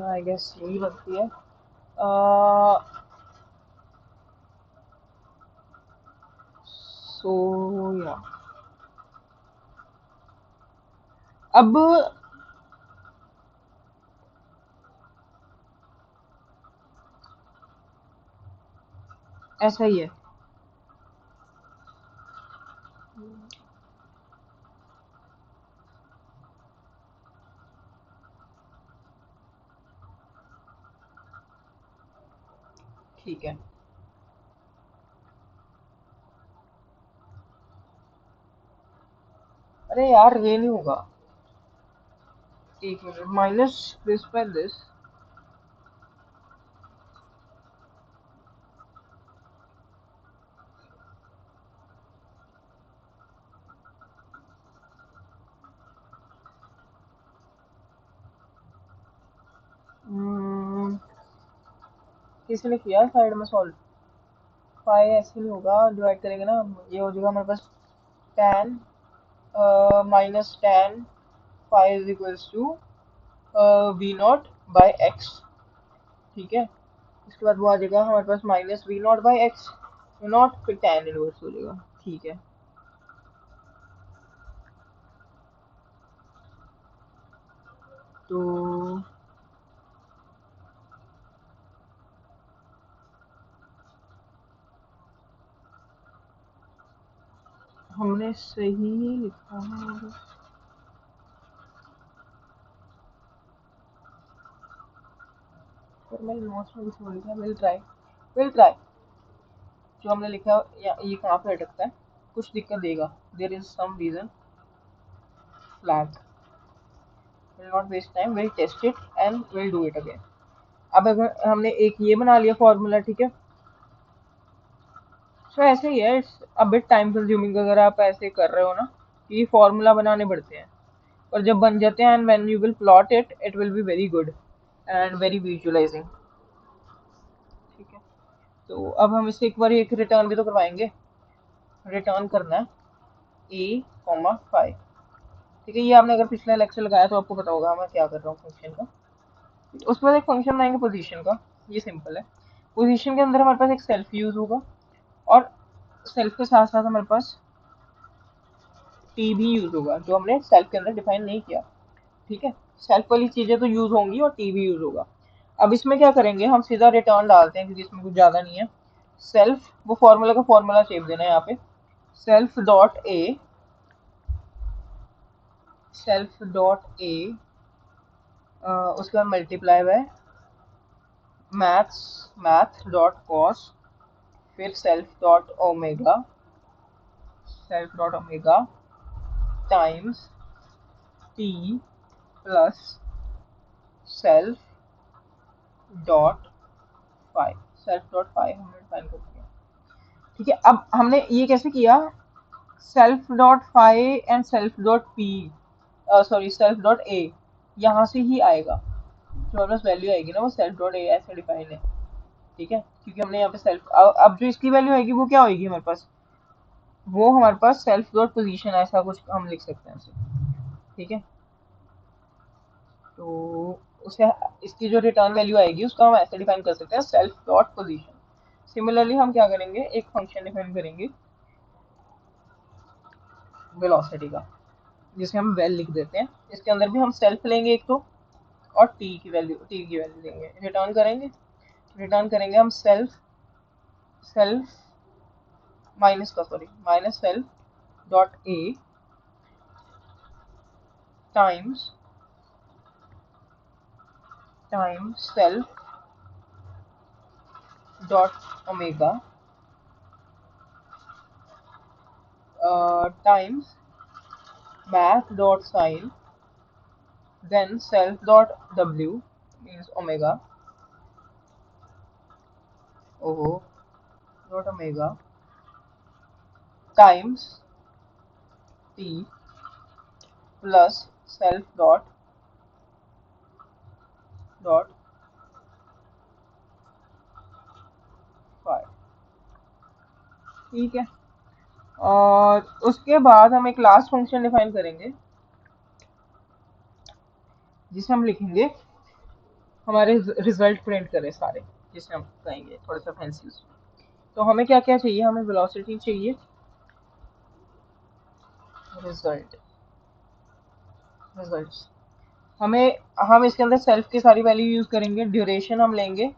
A: आई गेस यही बनती है। सो या अब ऐसा ही है, ठीक है। अरे यार ये नहीं होगा, एक minute, minus this by this, किसी ने किया साइड में सॉल्व? फाइव ऐसे नहीं होगा, डिवाइड करेंगे ना ये हो जाएगा हमारे पास tan minus tan five is equals to v naught by x. ठीक है, इसके बाद वो आ जाएगा हमारे पास minus v naught by x v naught, फिर टेन इनवर्स हो जाएगा। ठीक है, तो हमने सही लिखा है। पर मैंने नोट्स में कुछ लिखा, विल ट्राई। जो हमने लिखा या ये कहाँ पे अटकता है, कुछ दिक्कत देगा, there is some reason flag. Will not waste time, will test it and will do it again. अब अगर हमने एक ये बना लिया फॉर्मूला, ठीक है, सो ऐसे ही है, it's a bit time consuming अगर आप ऐसे कर रहे हो ना, कि फॉर्मूला बनाने पड़ते हैं, और जब बन जाते हैं and when you will plot it, it will be very good and very visualising. ठीक है, तो अब हम इसे एक बार एक रिटर्न भी तो करवाएंगे। रिटर्न करना है ए कॉमा फाइव। ठीक है, ये आपने अगर पिछला लेक्चर लगाया तो आपको पता होगा मैं क्या कर रहा हूँ फंक्शन का। उसके बाद एक फंक्शन बनाएंगे पोजीशन का, ये सिंपल है। पोजीशन के अंदर हमारे पास एक सेल्फ यूज होगा, और सेल्फ के साथ साथ हमारे पास टी भी यूज होगा, जो हमने सेल्फ के अंदर डिफाइन नहीं किया। ठीक है, सेल्फ वाली चीजें तो यूज होंगी और टी भी यूज होगा। अब इसमें क्या करेंगे, हम सीधा रिटर्न डालते हैं क्योंकि इसमें कुछ ज्यादा नहीं है। सेल्फ, वो फॉर्मूला का फॉर्मूला सेव देना है यहाँ पे, self dot a, self dot a, उसके बाद multiply by math dot cos, फिर self dot omega times t plus self dot five. Self dot five हमने डिफाइन कर दिया। ठीक है, अब हमने ये कैसे किया, self dot five and self dot p, sorry self dot a, यहाँ से ही आएगा जो हमारे पास वैल्यू आएगी ना, वो सेल्फ डॉट ए ऐसे डिफाइन है। ठीक है, क्योंकि हमने यहाँ पे सेल्फ, अब जो इसकी वैल्यू आएगी वो क्या होगी हमारे पास, वो हमारे पास सेल्फ डॉट पोजीशन ऐसा कुछ हम लिख सकते हैं उसे। ठीक है, तो उसे, इसकी जो रिटर्न वैल्यू आएगी उसका हम ऐसे डिफाइन कर सकते हैं, सेल्फ डॉट पोजीशन। सिमिलरली हम क्या करेंगे, एक फंक्शन डिफाइन करेंगे वेलोसिटी का, जिसे हम वेल लिख देते हैं। इसके अंदर भी हम सेल्फ लेंगे एक तो, और टी की वैल्यू लेंगे, रिटर्न करेंगे हम self self minus self dot ए times self dot omega times math dot sin, then self dot w means omega, oh dot omega times t plus self dot five. ठीक है, और उसके बाद हम एक लास्ट फंक्शन डिफाइन करेंगे जिसे हम लिखेंगे हमारे रिजल्ट प्रिंट करें सारे, जिसे हम कहेंगे थोड़ा सा फैंसी उसमें। तो हमें क्या क्या चाहिए, हमें वेलोसिटी चाहिए, रिजल्ट रिजल्ट्स हमें, हम इसके अंदर सेल्फ की सारी वैल्यू यूज करेंगे। ड्यूरेशन हम लेंगे,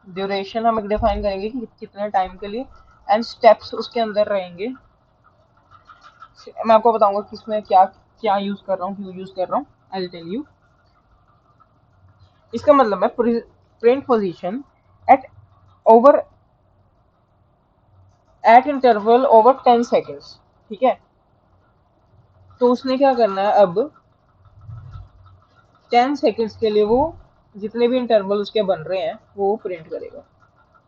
A: ड्यूरेशन हम डिफाइन करेंगे कि कितने टाइम के लिए, एंड स्टेप्स उसके अंदर रहेंगे। मैं आपको बताऊंगा कि इसमें क्या क्या यूज कर रहा हूँ, क्यों यूज कर रहा हूँ, आई विल टेल यू। इसका मतलब है print position at over at interval over 10 seconds. ठीक है, तो उसने क्या करना है, अब 10 सेकेंड्स के लिए वो जितने भी इंटरवल उसके बन रहे हैं वो प्रिंट करेगा।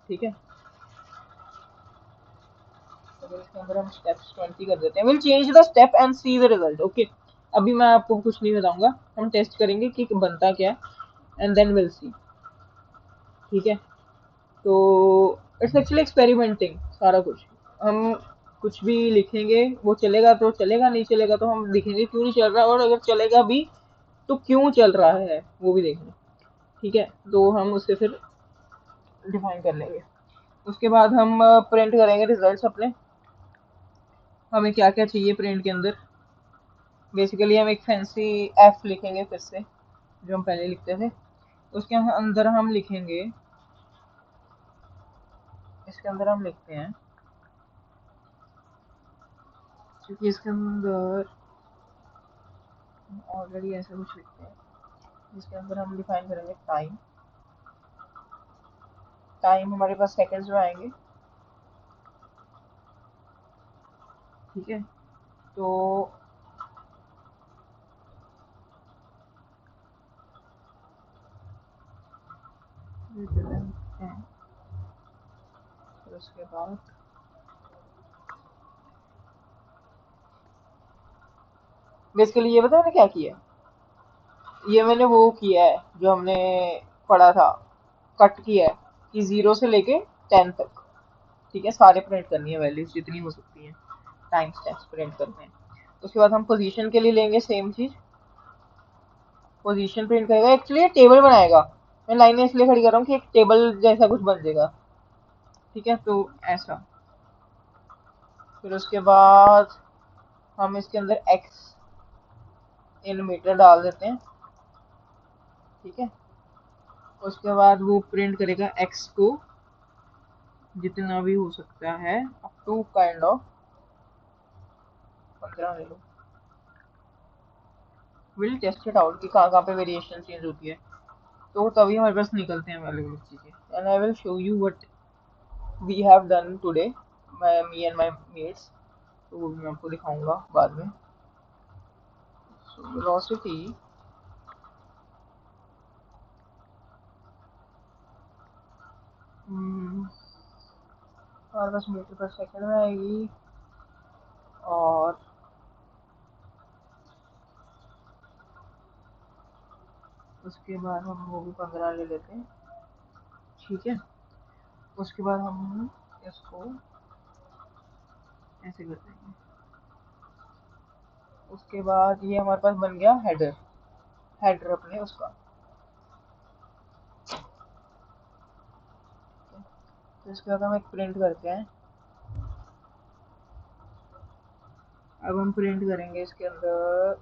A: ठीक है, तो इसके अंदर हम स्टेप्स 20 कर देते हैं, will change the step and see the result. Okay, अभी मैं आपको कुछ नहीं बताऊंगा, हम टेस्ट करेंगे कि बनता क्या है एंड देन विल सी। ठीक है। तो इट्स एक्चुअली एक्सपेरिमेंटिंग सारा कुछ। हम कुछ भी लिखेंगे, वो चलेगा तो चलेगा, नहीं चलेगा तो हम लिखेंगे क्यों नहीं चल रहा, और अगर चलेगा भी तो क्यों चल रहा है वो भी देखेंगे। ठीक है, तो हम उससे फिर डिफाइन कर लेंगे। उसके बाद हम प्रिंट करेंगे रिजल्ट्स अपने। हमें क्या क्या चाहिए प्रिंट के अंदर। बेसिकली हम एक फैंसी एफ लिखेंगे फिर से, जो हम पहले लिखते थे। उसके अंदर हम लिखेंगे, इसके अंदर हम लिखते हैं, क्योंकि इसके अंदर ऑलरेडी ऐसा कुछ लिखते हैं जिसके अंदर हम डिफाइन करेंगे टाइम। टाइम हमारे पास सेकंड्स में आएंगे। ठीक है, तो ये चले हैं। फिर उसके बाद बेसिकली ये पता है मैंने क्या किया है? ये मैंने वो किया है जो हमने पढ़ा था, कट किया है कि 0 से लेके 10 तक। ठीक है, सारे प्रिंट करनी है वैल्यूज जितनी हो सकती है, टाइम स्टेप्स प्रिंट करने हैं। उसके बाद हम पोजीशन के लिए लेंगे सेम चीज, पोजीशन प्रिंट करेगा। एक्चुअली टेबल बनाएगा, मैं लाइनें इसलिए खड़ी कर रहा हूँ कि एक टेबल जैसा कुछ बन जाएगा। ठीक है, तो ऐसा। फिर उसके बाद हम इसके अंदर एक्स इन मीटर डाल देते हैं। ठीक है, उसके बाद वो प्रिंट करेगा एक्स को जितना भी हो सकता है, अप टू काइंड ऑफ 15 ले लो। विल टेस्ट इट आउट कि कहाँ कहाँ पे वेरिएशन चेंज होती है, तो तभी हमारे पास निकलते हैं अलग अलग चीज़ें। And I will show you what we have done today, me and my mates. तो वो भी मैं आपको दिखाऊंगा बाद में। वेलोसिटी हमारे पास मीटर पर सेकंड में आएगी, और उसके बाद हम वो भी 15 ले लेते हैं। ठीक है, उसके बाद हम इसको ऐसे कर देंगे। उसके बाद ये हमारे पास बन गया हेडर, हेडर अपने उसका। तो इसके बाद हम एक प्रिंट करते हैं। अब हम प्रिंट करेंगे इसके अंदर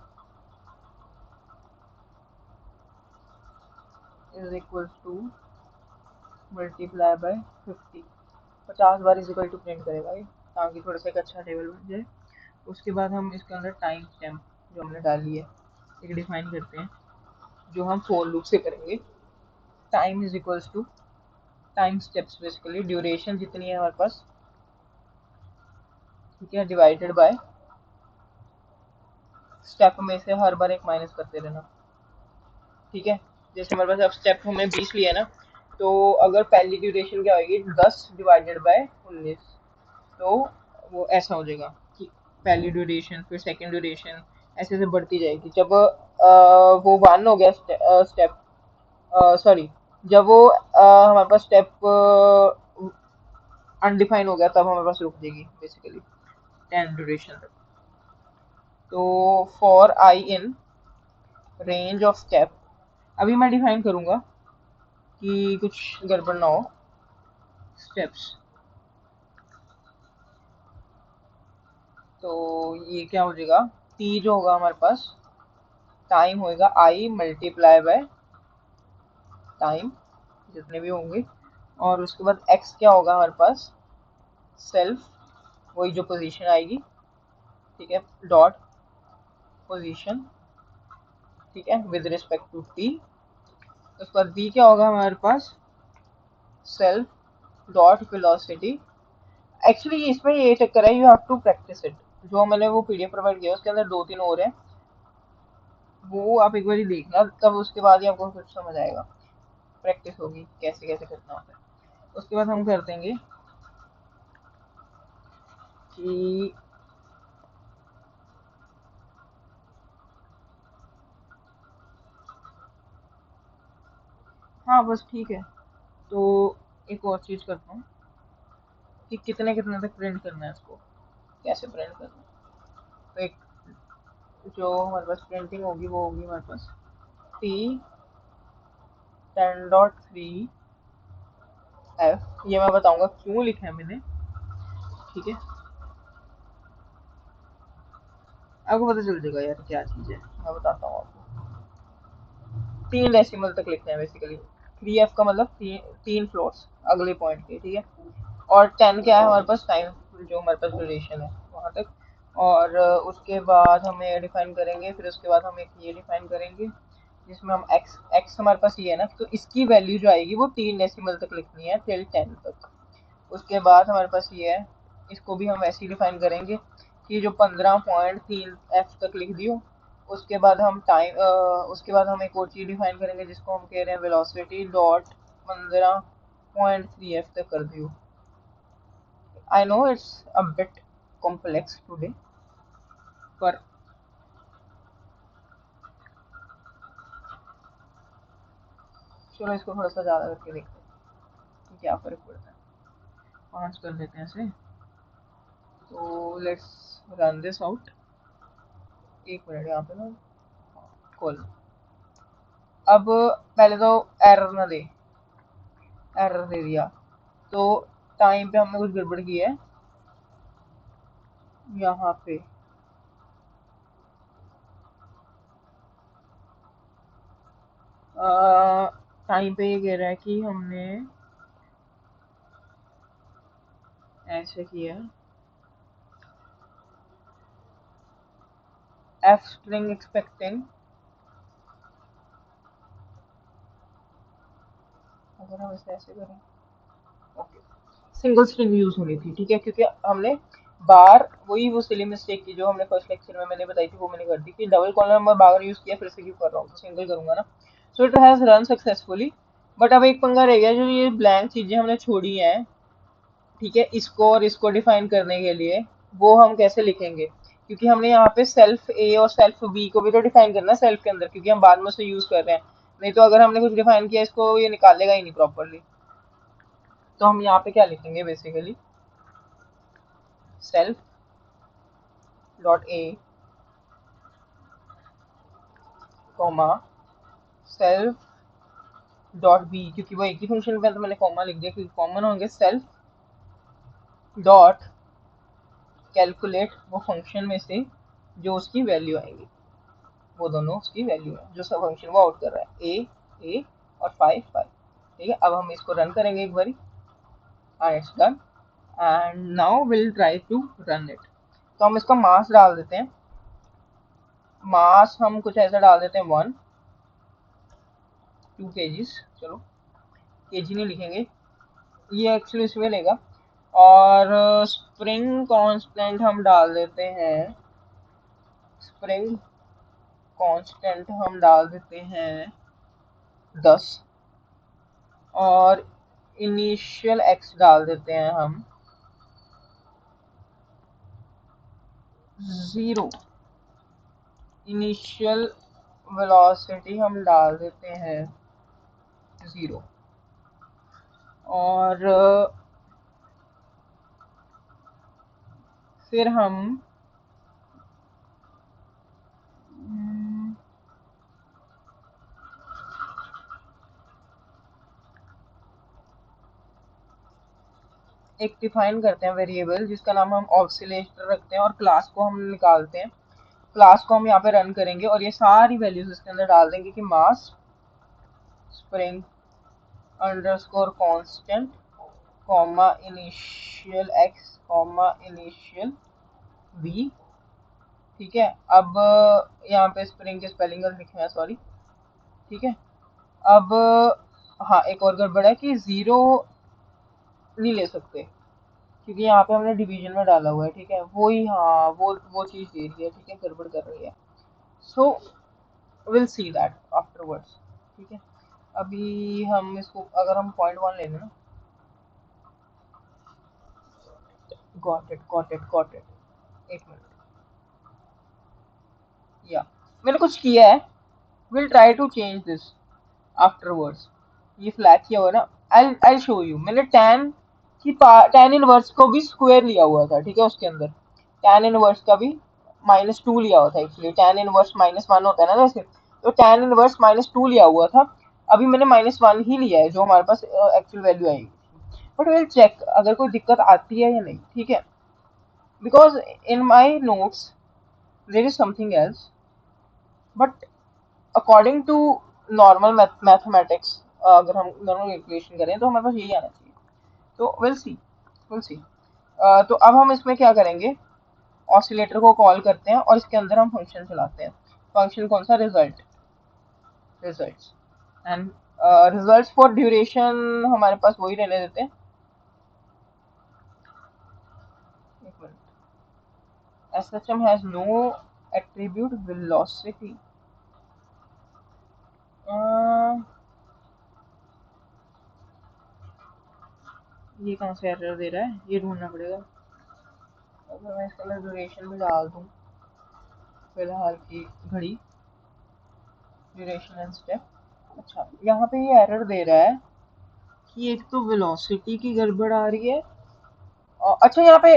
A: is equal to multiply by 50। 50 बार इज इक्वल टू प्रिंट करेगा ये, ताकि थोड़ा सा एक अच्छा टेबल बन जाए। उसके बाद हम इसके अंदर टाइम स्टैम्प जो हमने डाली है एक डिफाइन करते हैं, जो हम फोर लूप से करेंगे। Time is equals to time steps, basically duration जितनी है हमारे पास, ठीक है, डिवाइडेड बाय स्टेप में से हर बार एक माइनस करते रहना। ठीक है, जैसे हमारे पास अब स्टेप हमने 20 लिया ना, तो अगर पहली ड्यूरेशन क्या होगी 10 डिवाइडेड बाय 19, तो वो ऐसा हो जाएगा कि पहली ड्यूरेशन फिर सेकंड ड्यूरेशन ऐसे ऐसे बढ़ती जाएगी। जब वो 1 हो गया स्टेप, सॉरी, जब वो हमारे पास स्टेप अनडिफाइन हो गया तब हमारे पास रुक जाएगी बेसिकली 10 ड्यूरेशन तक। तो for I in range of step, अभी मैं डिफाइन करूंगा कि कुछ गड़बड़ ना हो। स्टेप्स, तो ये क्या हो जाएगा, टी जो होगा हमारे पास, टाइम होएगा आई मल्टीप्लाई बाय टाइम जितने भी होंगे, और उसके बाद एक्स क्या होगा हमारे पास, सेल्फ, वही जो पोजीशन आएगी। ठीक है, डॉट पोजीशन, ठीक है, विद रिस्पेक्ट टू टी। उसके बाद वी क्या होगा हमारे पास, सेल्फ डॉट वेलोसिटी। एक्चुअली इसमें ये चक्कर है, you have to practice it. जो मैंने वो पीडीएफ प्रोवाइड किया उसके अंदर दो तीन और हैं, वो आप एक बार देखना, तब उसके बाद ही आपको कुछ समझ आएगा, प्रैक्टिस होगी कैसे कैसे करना होता है। उसके बाद हम कर देंगे कि हाँ बस ठीक है। तो एक और चीज़ करता हूँ कि कितने कितने तक प्रिंट करना है इसको, कैसे प्रिंट करना है। तो एक जो हमारे पास प्रिंटिंग होगी वो होगी हमारे पास P10.3F। ये मैं बताऊंगा क्यों लिखा है मैंने, ठीक है, आपको पता चल जाएगा यार क्या चीज़ है, मैं बताता हूँ आपको। 3 डेसिमल तक लिखना है बेसिकली। 3F का मतलब तीन फ्लोर्स अगले पॉइंट के, ठीक है। और 10 क्या है हमारे पास, टाइम जो हमारे पास ड्यूरेशन है वहाँ तक। और उसके बाद हम ये डिफाइन करेंगे, फिर उसके बाद हम एक ये डिफाइन करेंगे जिसमें हम एक्स एक्स हमारे पास ये है ना, तो इसकी वैल्यू जो आएगी वो 3 डेसिमल तक लिखनी है टिल 10 तक। उसके बाद हमारे पास ये है, इसको भी हम ऐसे ही डिफाइन करेंगे कि जो 15.3 F तक लिख दियो। उसके बाद हम उसके बाद हम एक और चीज़ डिफाइन करेंगे जिसको हम कह रहे हैं वेलोसिटी डॉट 15.3F तक कर दियो। I know it's a bit complex today, पर चलो इसको थोड़ा सा ज़्यादा करके देखते हैं कि क्या फ़र्क पड़ता है। 5 कर देते हैं इसे। तो लेट्स रन दिस आउट। एक मिनट यहाँ पे ना, कॉल। अब पहले तो एरर ना दे, एरर दे दिया तो टाइम पे हमने कुछ गड़बड़ की है यहाँ पे। टाइम पे ये कह रहा है कि हमने ऐसे किया एफ स्ट्रिंग एक्सपेक्टिंग, अगर हम इसे ऐसे करें, ओके, सिंगल स्ट्रिंग यूज होनी थी, ठीक है, क्योंकि हमने बार वही वो सिली मिस्टेक की जो हमने फर्स्ट लेक्चर में मैंने बताई थी वो मैंने कर दी कि डबल कॉलम में बार यूज किया, फिर से क्यों कर रहा हूँ, तो सिंगल करूंगा ना। So it has run successfully. But अब एक पंगा रह गया, जो ये ब्लैंक चीजें हमने छोड़ी हैं, ठीक है, इसको और इसको डिफाइन करने के लिए वो हम कैसे लिखेंगे, क्योंकि हमने यहाँ पे सेल्फ ए और सेल्फ बी को भी तो डिफाइन करना है सेल्फ के अंदर, क्योंकि हम बाद में उसे यूज कर रहे हैं। नहीं तो अगर हमने कुछ डिफाइन किया इसको ये निकालेगा ही नहीं प्रॉपरली। तो हम यहाँ पे क्या लिखेंगे basically, self dot a comma self dot b, क्योंकि वो एक ही फंक्शन पे है तो मैंने कॉमा लिख दिया क्योंकि कॉमन होंगे। सेल्फ डॉट कैलकुलेट वो फंक्शन में से जो उसकी वैल्यू आएगी, वो दोनों उसकी वैल्यू है जो सब फंक्शन वो आउट कर रहा है, ए और 5 5। ठीक है, अब हम इसको रन करेंगे एक बारी, and it's done. And now will try to run it. तो हम इसका मास डाल देते हैं, मास हम कुछ ऐसा डाल देते हैं 2 kgs, चलो केजी नहीं लिखेंगे, ये एक्चुअली इसमें लेगा। और स्प्रिंग कांस्टेंट हम डाल देते हैं, स्प्रिंग कांस्टेंट हम डाल देते हैं 10। और इनिशियल एक्स डाल देते हैं हम 0। इनिशियल वेलोसिटी हम डाल देते हैं 0। और फिर हम एक डिफाइन करते हैं वेरिएबल जिसका नाम हम ऑक्सीलेटर रखते हैं, और क्लास को हम निकालते हैं। क्लास को हम यहाँ पे रन करेंगे और ये सारी वैल्यूज इसके अंदर डाल देंगे कि mass spring underscore constant comma initial x comma initial b. ठीक है, अब यहाँ पे स्प्रिंग के स्पेलिंग गलत लिखे हैं, सॉरी। ठीक है, अब हाँ एक और गड़बड़ है कि 0 नहीं ले सकते क्योंकि यहाँ पे हमने डिवीजन में डाला हुआ है, ठीक है, वो ही, हाँ वो चीज़ दे रही है, ठीक है, गड़बड़ कर रही है। So will see that afterwards. ठीक है, अभी हम इसको अगर हम .1 ले लें ना, गॉट इट एक मिनट, या मैंने कुछ किया है, will try to change this afterwards. ये फ्लैट किया हुआ ना, आई शो यू। मैंने tan की tan इनवर्स को भी स्क्वायर लिया हुआ था, ठीक है, उसके अंदर tan इनवर्स का भी -2 लिया हुआ था। एक्चुअली tan इनवर्स -1 होता है ना वैसे, तो tan इनवर्स -2 लिया हुआ था। अभी मैंने -1 ही लिया है जो हमारे पास एक्चुअल वैल्यू आएगी। बट विल चेक अगर कोई दिक्कत आती है या नहीं, ठीक है, because in my notes there is something else, but according to normal mathematics अगर हम दोनों कैलकुलेशन करें तो हमारे पास यही आना चाहिए। तो विल सी, विल सी। तो अब हम इसमें क्या करेंगे, ऑसिलेटर को कॉल करते हैं और इसके अंदर हम फंक्शन चलाते हैं। फंक्शन कौन सा, result, results and results for duration हमारे पास वही रहने देते हैं। एक minute, SHM has no attribute velocity. ये कहाँ से एरर दे रहा है, ये ढूंढना पड़ेगा। अगर मैं इसके अंदर ड्यूरेशन में डाल दूँ फिलहाल की घड़ी, ड्यूरेशन एंड स्टेप। अच्छा, यहाँ पे ये एरर दे रहा है कि एक तो वेलोसिटी की गड़बड़ आ रही है। अच्छा यहाँ पे,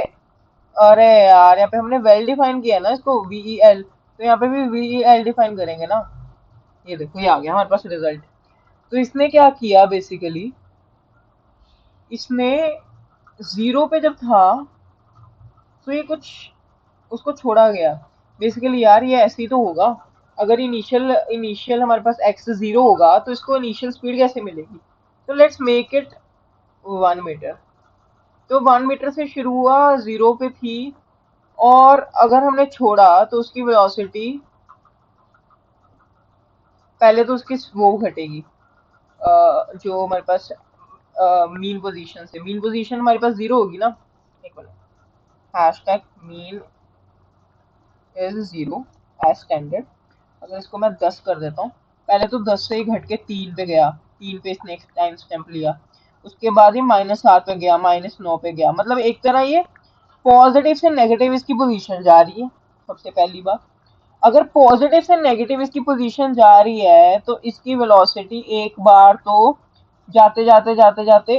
A: अरे यार यहाँ पे हमने वेल डिफाइन किया है ना इसको, VEL, तो यहाँ पे भी VEL डिफाइन करेंगे ना। ये देखो ये आ गया हमारे पास रिजल्ट। तो इसने क्या किया बेसिकली, इसने 0 पे जब था तो ये कुछ उसको छोड़ा गया। बेसिकली यार ये ऐसे ही तो होगा, अगर इनिशियल इनिशियल हमारे पास x 0 होगा तो इसको इनिशियल स्पीड कैसे मिलेगी। तो लेट्स मेक इट 1 मीटर। तो 1 मीटर से शुरू हुआ, 0 पे थी, और अगर हमने छोड़ा तो उसकी वेलोसिटी पहले तो उसकी वो घटेगी, जो हमारे पास मीन पोजीशन से, मीन पोजीशन हमारे पास 0 होगी ना। एक minute, hash tag mean is 0 as standard. अगर इसको मैं 10 कर देता हूँ, पहले तो 10 से ही घट के 3 पे गया, 3 पे इसने टाइम स्टैम्प लिया, उसके बाद ही -7 पे गया, -9 पे गया। मतलब एक तरह ये पॉजिटिव से नेगेटिव इसकी पोजीशन जा रही है। सबसे पहली बात, अगर पॉजिटिव से नेगेटिव इसकी पोजीशन जा रही है तो इसकी वेलोसिटी एक बार तो जाते जाते जाते जाते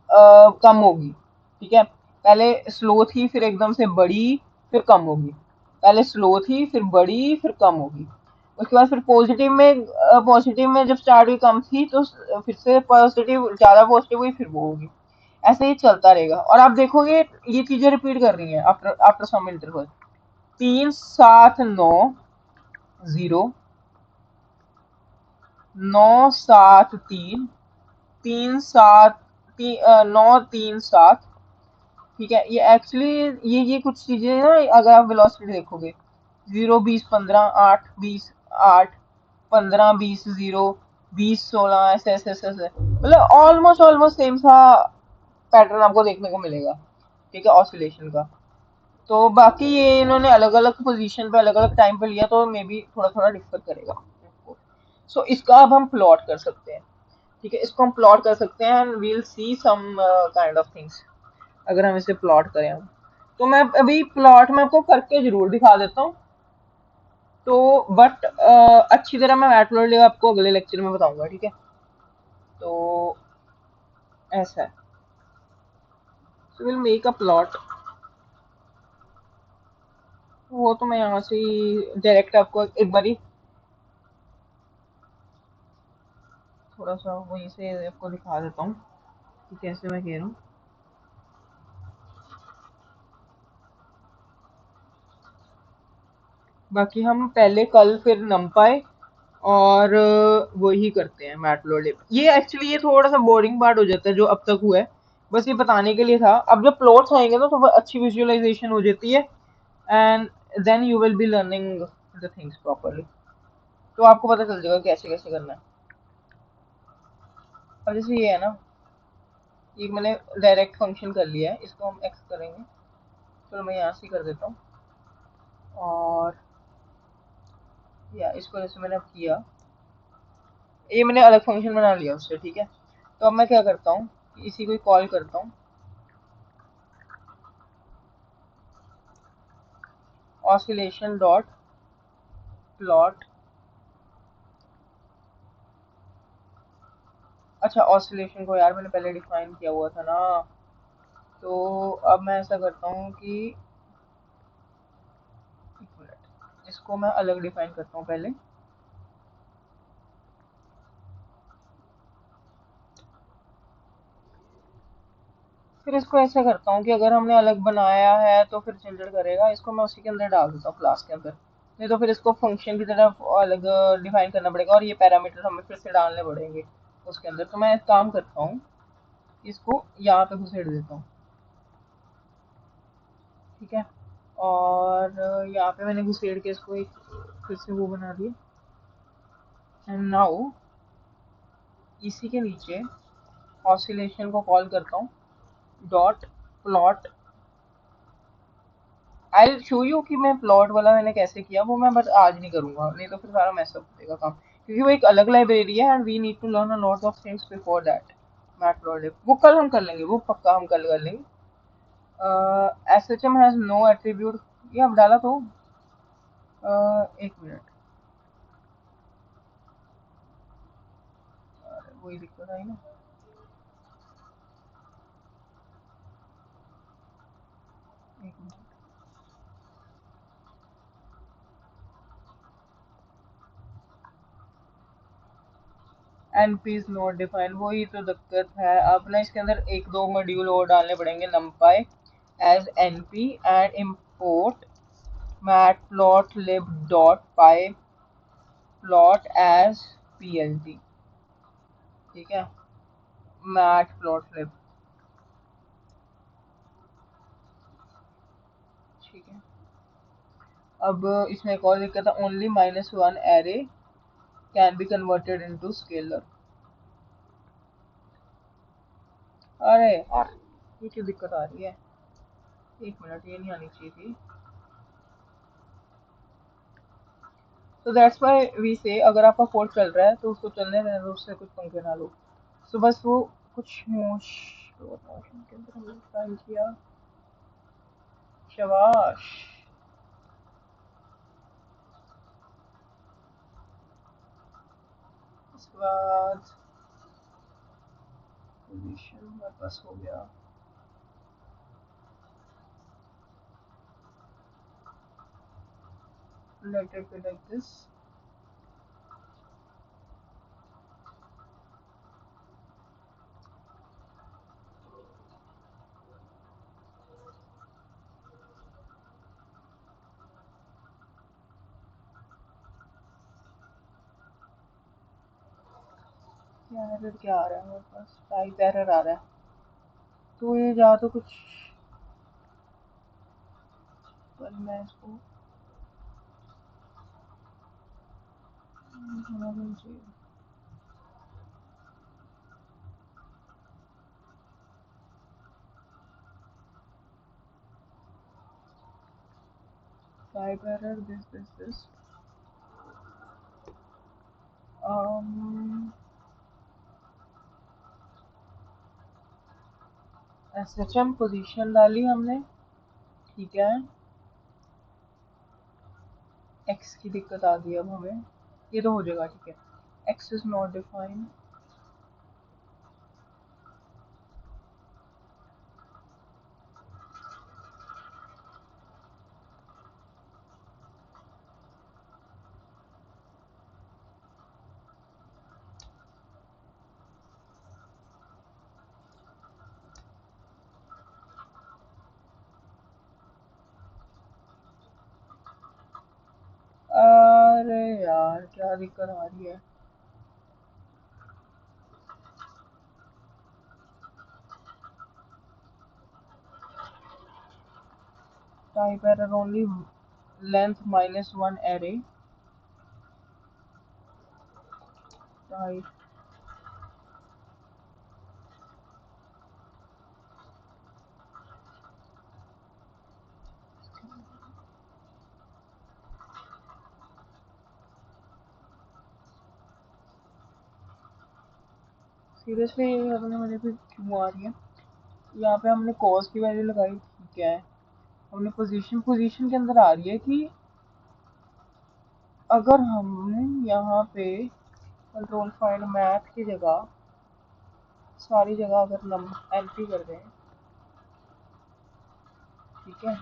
A: कम होगी, ठीक है। पहले स्लो थी, फिर एकदम से बढ़ी, फिर कम होगी। पहले स्लो थी, फिर बढ़ी, फिर कम होगी। उसके बाद फिर पॉजिटिव में जब स्टार्ट हुई कम थी, तो फिर से पॉजिटिव, ज्यादा पॉजिटिव हुई, फिर वो होगी। ऐसे ही चलता रहेगा और आप देखोगे ये चीजें रिपीट कर रही हैं आफ्टर आफ्टर सम इंटरवल। 3 7 9 0, 9 7 3, 3 7, 9 3 7, ठीक है। ये एक्चुअली ये कुछ चीजें ना, अगर आप वेलोसिटी देखोगे, 0 20 15 8 20 8 15 20 20 16, ऐसे ऐसे ऐसे ऐसे, मतलब ऑलमोस्ट ऑलमोस्ट सेम सा पैटर्न आपको देखने को मिलेगा, ठीक है, ऑसिलेशन का। तो बाकी ये इन्होंने अलग अलग पोजीशन पे अलग अलग टाइम पे लिया, तो मे बी थोड़ा थोड़ा डिफर करेगा। सो इसका अब हम प्लॉट कर सकते हैं, ठीक है, इसको हम प्लॉट कर सकते हैं and we'll see some kind of things अगर हम इसे प्लॉट करें हम। तो मैं अभी प्लॉट में आपको करके जरूर दिखा देता हूँ। तो बट अच्छी तरह मैं मैटप्लॉट आपको अगले लेक्चर में बताऊंगा, ठीक है। तो ऐसा है, so will make a plot. वो तो मैं यहाँ से ही डायरेक्ट आपको एक बारी थोड़ा सा वहीं से आपको दिखा देता हूँ कि कैसे मैं कह रहा हूँ। बाकी हम पहले कल फिर नमपाए और वही करते हैं मैटप्लॉट। ये एक्चुअली ये थोड़ा सा बोरिंग पार्ट हो जाता है जो अब तक हुआ है, बस ये बताने के लिए था। अब जब प्लॉट्स आएंगे ना तो अच्छी विजुअलाइजेशन हो जाती है and then you will be learning the things properly. तो आपको पता चल जाएगा कैसे कैसे करना है। अब जैसे ये है ना, ये मैंने डायरेक्ट फंक्शन कर लिया है, इसको हम एक्स करेंगे। चलो मैं यहाँ से कर देता हूँ, और या इसको जैसे मैंने अब किया, ये मैंने अलग फंक्शन बना लिया उससे, ठीक है। तो अब मैं क्या करता हूँ, इसी को कॉल करता हूँ, ऑसिलेशन डॉट प्लॉट अच्छा, ऑसिलेशन को यार मैंने पहले डिफाइन किया हुआ था ना, तो अब मैं ऐसा करता हूँ कि एक मिनट, इसको मैं अलग डिफाइन करता हूँ पहले। फिर इसको ऐसा करता हूँ कि अगर हमने अलग बनाया है तो फिर चिल्डर करेगा, इसको मैं उसी के अंदर डाल देता हूँ, क्लास के अंदर। नहीं तो फिर इसको फंक्शन की तरफ अलग डिफाइन करना पड़ेगा, और ये पैरामीटर हमें फिर से डालने पड़ेंगे उसके अंदर। तो मैं एक काम करता हूँ, इसको यहाँ पे घुसेड़ देता हूँ, ठीक है। और यहाँ पे मैंने घुसेड़ के इसको एक फिर से वो बना दिया। एंड नाउ इसी के नीचे ऑसिलेशन को कॉल करता हूँ, dot plot. I show you कि मैं प्लॉट वाला मैंने कैसे किया, वो मैं बट आज नहीं करूंगा, नहीं तो फिर सारा मैसअप हो जाएगा काम, क्योंकि वो एक अलग लाइब्रेरी है and we need to learn a lot of things before that. Matplot वो कल हम कर लेंगे, वो पक्का हम कल कर लेंगे। S H M has no attribute, ये अब डाला तो एक मिनट, वही दिक्कत आई ना। एक minute, NP is not defined, वही तो दिक्कत है। अब ना इसके अंदर एक दो मॉड्यूल और डालने पड़ेंगे, numpy एज np एंड import matplotlib.py plot as plt, ठीक है। matplotlib, ठीक है। अब इसमें एक और दिक्कत है, only -1 array can be converted into scalar. अरे यार, ये क्यों दिक्कत आ रही है, एक मिनट, ये नहीं आनी चाहिए थी। तो दैट्स व्हाई वी से अगर आपका कोड चल रहा है तो उसको चलने देना दो, उससे कुछ पंखे ना लो। सो बस वो कुछ मोशन के अंदर हमने ट्राई किया। शाबाश। उसके बाद पोजीशन हमारे पास हो गया। Let it be like this. क्या एरर क्या आ रहा है हमारे पास, टाइप एरर आ रहा है। तो ये जा तो कुछ, पर मैं इसको होना नहीं चाहिए। Type error this SHM position डाली हमने, ठीक है। एक्स की दिक्कत आ गई अब हमें, ये तो हो जाएगा, ठीक है। X is not defined. अरे यार, क्या दिक्कत आ रही है। Type error only length -1 array type. Seriously ये अपने मुझे भी क्यों आ रही है। यहाँ पे हमने कॉस की वैल्यू लगाई, ठीक है। हमने पोजीशन के अंदर आ रही है कि अगर हम यहाँ पे कंट्रोल फाइंड मैथ की जगह सारी जगह अगर नम एंट्री कर दें, ठीक है,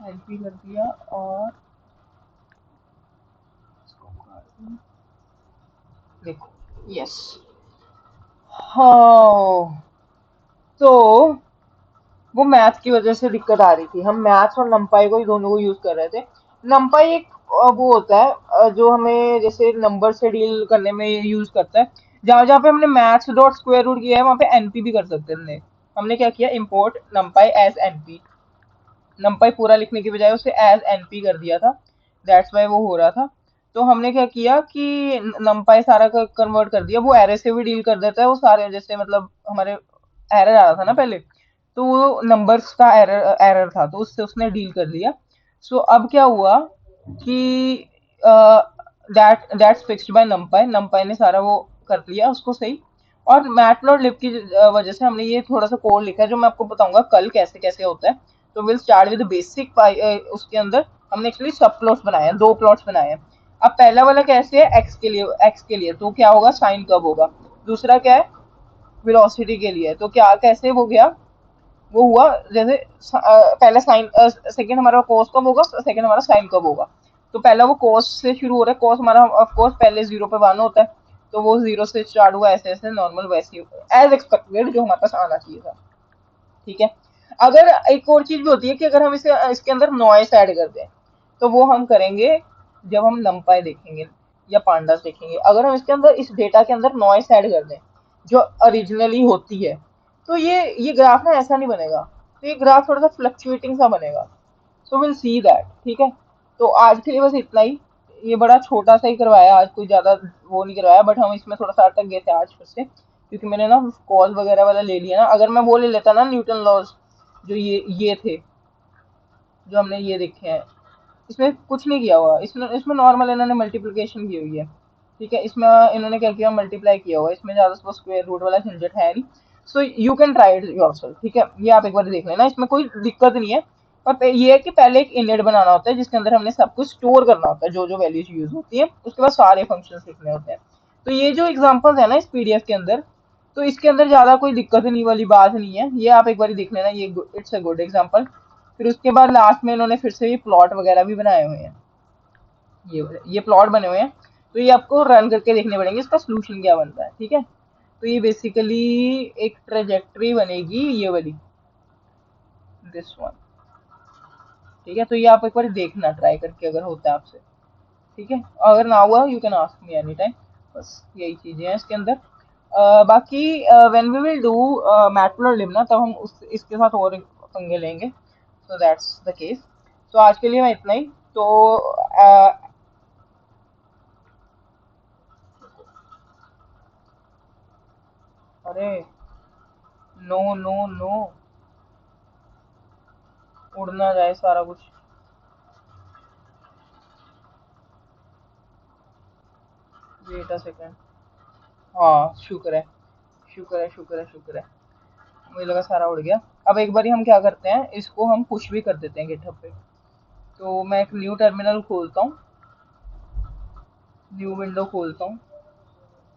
A: एंट्री कर दिया और देखो, यस, हाँ, तो वो मैथ की वजह से दिक्कत आ रही थी। हम मैथ्स और नंपाई को ही दोनों को यूज कर रहे थे। नंपाई एक वो होता है जो हमें जैसे नंबर से डील करने में यूज करता है। जहां जहां पे हमने मैथ्स डॉट स्क्वायर रूट किया है वहां पे एनपी भी कर सकते हैं। हमने क्या किया, import NumPy as np, NumPy पूरा लिखने की बजाय उसे एज एनपी कर दिया था। दैट्स वाई वो हो रहा था। तो हमने क्या किया कि नंपाई सारा कन्वर्ट कर दिया। वो एरे से भी डील कर देता है, वो सारे जैसे मतलब हमारे एरर आ रहा था ना पहले, तो वो नंबर्स का एरर एरर था, तो उससे उसने डील कर लिया। सो अब क्या हुआ कि दैट्स फिक्स्ड बाय नंपाई, नंपाई ने सारा वो कर लिया उसको सही। और मैटप्लॉटलिब की वजह से हमने ये थोड़ा सा कोड लिखा है जो मैं आपको बताऊंगा कल कैसे कैसे होता है। तो विल स्टार्ट विद बेसिक, उसके अंदर हमने एक्चुअली सब प्लॉट्स बनाए हैं, दो प्लॉट्स बनाए हैं। अब पहला वाला कैसे है, एक्स के लिए तो क्या होगा, साइन कब होगा। दूसरा क्या है, वेलोसिटी के लिए, तो क्या कैसे हो गया, वो हुआ जैसे पहला साइन, सेकंड हमारा कोस कब होगा, सेकंड हमारा साइन कब होगा। तो पहला वो कोस से शुरू हो रहा है, कोस हमारा ऑफ कोर्स पहले 0 पे 1 होता है, तो वो 0 से स्टार्ट हुआ, ऐसे ऐसे नॉर्मल वैसे ही एज एक्सपेक्टेड जो हमारे पास आना चाहिए था। ठीक है। अगर एक और चीज भी होती है कि अगर हम इसे इसके अंदर नॉइस ऐड कर दें, तो वो हम करेंगे जब हम नंपाई देखेंगे या पांडास देखेंगे। अगर हम इसके अंदर इस डेटा के अंदर नॉइस ऐड कर दें जो ओरिजिनली होती है, तो ये ग्राफ ना ऐसा नहीं बनेगा, तो ये ग्राफ थोड़ा सा फ्लक्चुएटिंग सा बनेगा। सो विल सी दैट, ठीक है। तो आज के लिए बस इतना ही। ये बड़ा छोटा सा ही करवाया आज, कोई ज्यादा वो नहीं करवाया, बट हम इसमें थोड़ा सा अटक गए थे आज फिर से, क्योंकि मैंने ना कॉल वगैरह वाला ले लिया ना। अगर मैं वो ले लेता ना न्यूटन लॉज, जो ये थे, जो हमने ये देखे हैं, इसमें कुछ नहीं किया हुआ, इसमें इसमें नॉर्मल इन्होंने मल्टीप्लिकेशन की हुई है। ठीक है, इसमें इन्होंने क्या किया, मल्टीप्लाई किया हुआ है, इसमें ज्यादा स्क्वायर रूट वाला झंझट है नहीं। सो you can try it yourself, ठीक है, ये आप एक बार देख लेना, इसमें कोई दिक्कत नहीं है। पर ये है कि पहले एक इनलेट बनाना होता है जिसके अंदर हमने सब कुछ स्टोर करना होता है, जो जो वैल्यूज यूज होती है, उसके बाद सारे फंक्शन लिखने होते हैं। तो ये जो एग्जांपल्स है ना इस पीडीएफ के अंदर, तो इसके अंदर ज्यादा कोई दिक्कत नहीं वाली बात नहीं है, ये आप एक बार देख लेना, ये इट्स अ गुड एग्जांपल। फिर उसके बाद लास्ट में इन्होंने फिर से भी प्लॉट वगैरह भी बनाए हुए हैं, ये प्लॉट बने हुए हैं, तो ये आपको रन करके देखने पड़ेंगे इसका सोल्यूशन क्या बनता है। ठीक है, तो ये बेसिकली एक ट्रेजेक्ट्री बनेगी ये वाली, दिस वन। ठीक है, तो ये आप एक बार देखना ट्राई करके अगर होता है आपसे। ठीक है, अगर ना हुआ you can ask me any time. बस यही चीजें हैं इसके अंदर। बाकी when we will do Matplotlib ना, तब हम उस इसके साथ और पंगे लेंगे। So that's the case. तो आज के लिए मैं इतना ही। तो अरे, नो नो नो, उड़ ना जाए सारा कुछ। Wait a second. हाँ, शुक्र है, शुक्र है, शुक्र है, शुक्र है। मुझे लगा सारा उड़ गया। अब एक बारी हम क्या करते हैं, इसको हम पुश भी कर देते हैं गिटहब पे। तो मैं एक न्यू टर्मिनल खोलता हूँ, न्यू विंडो खोलता हूँ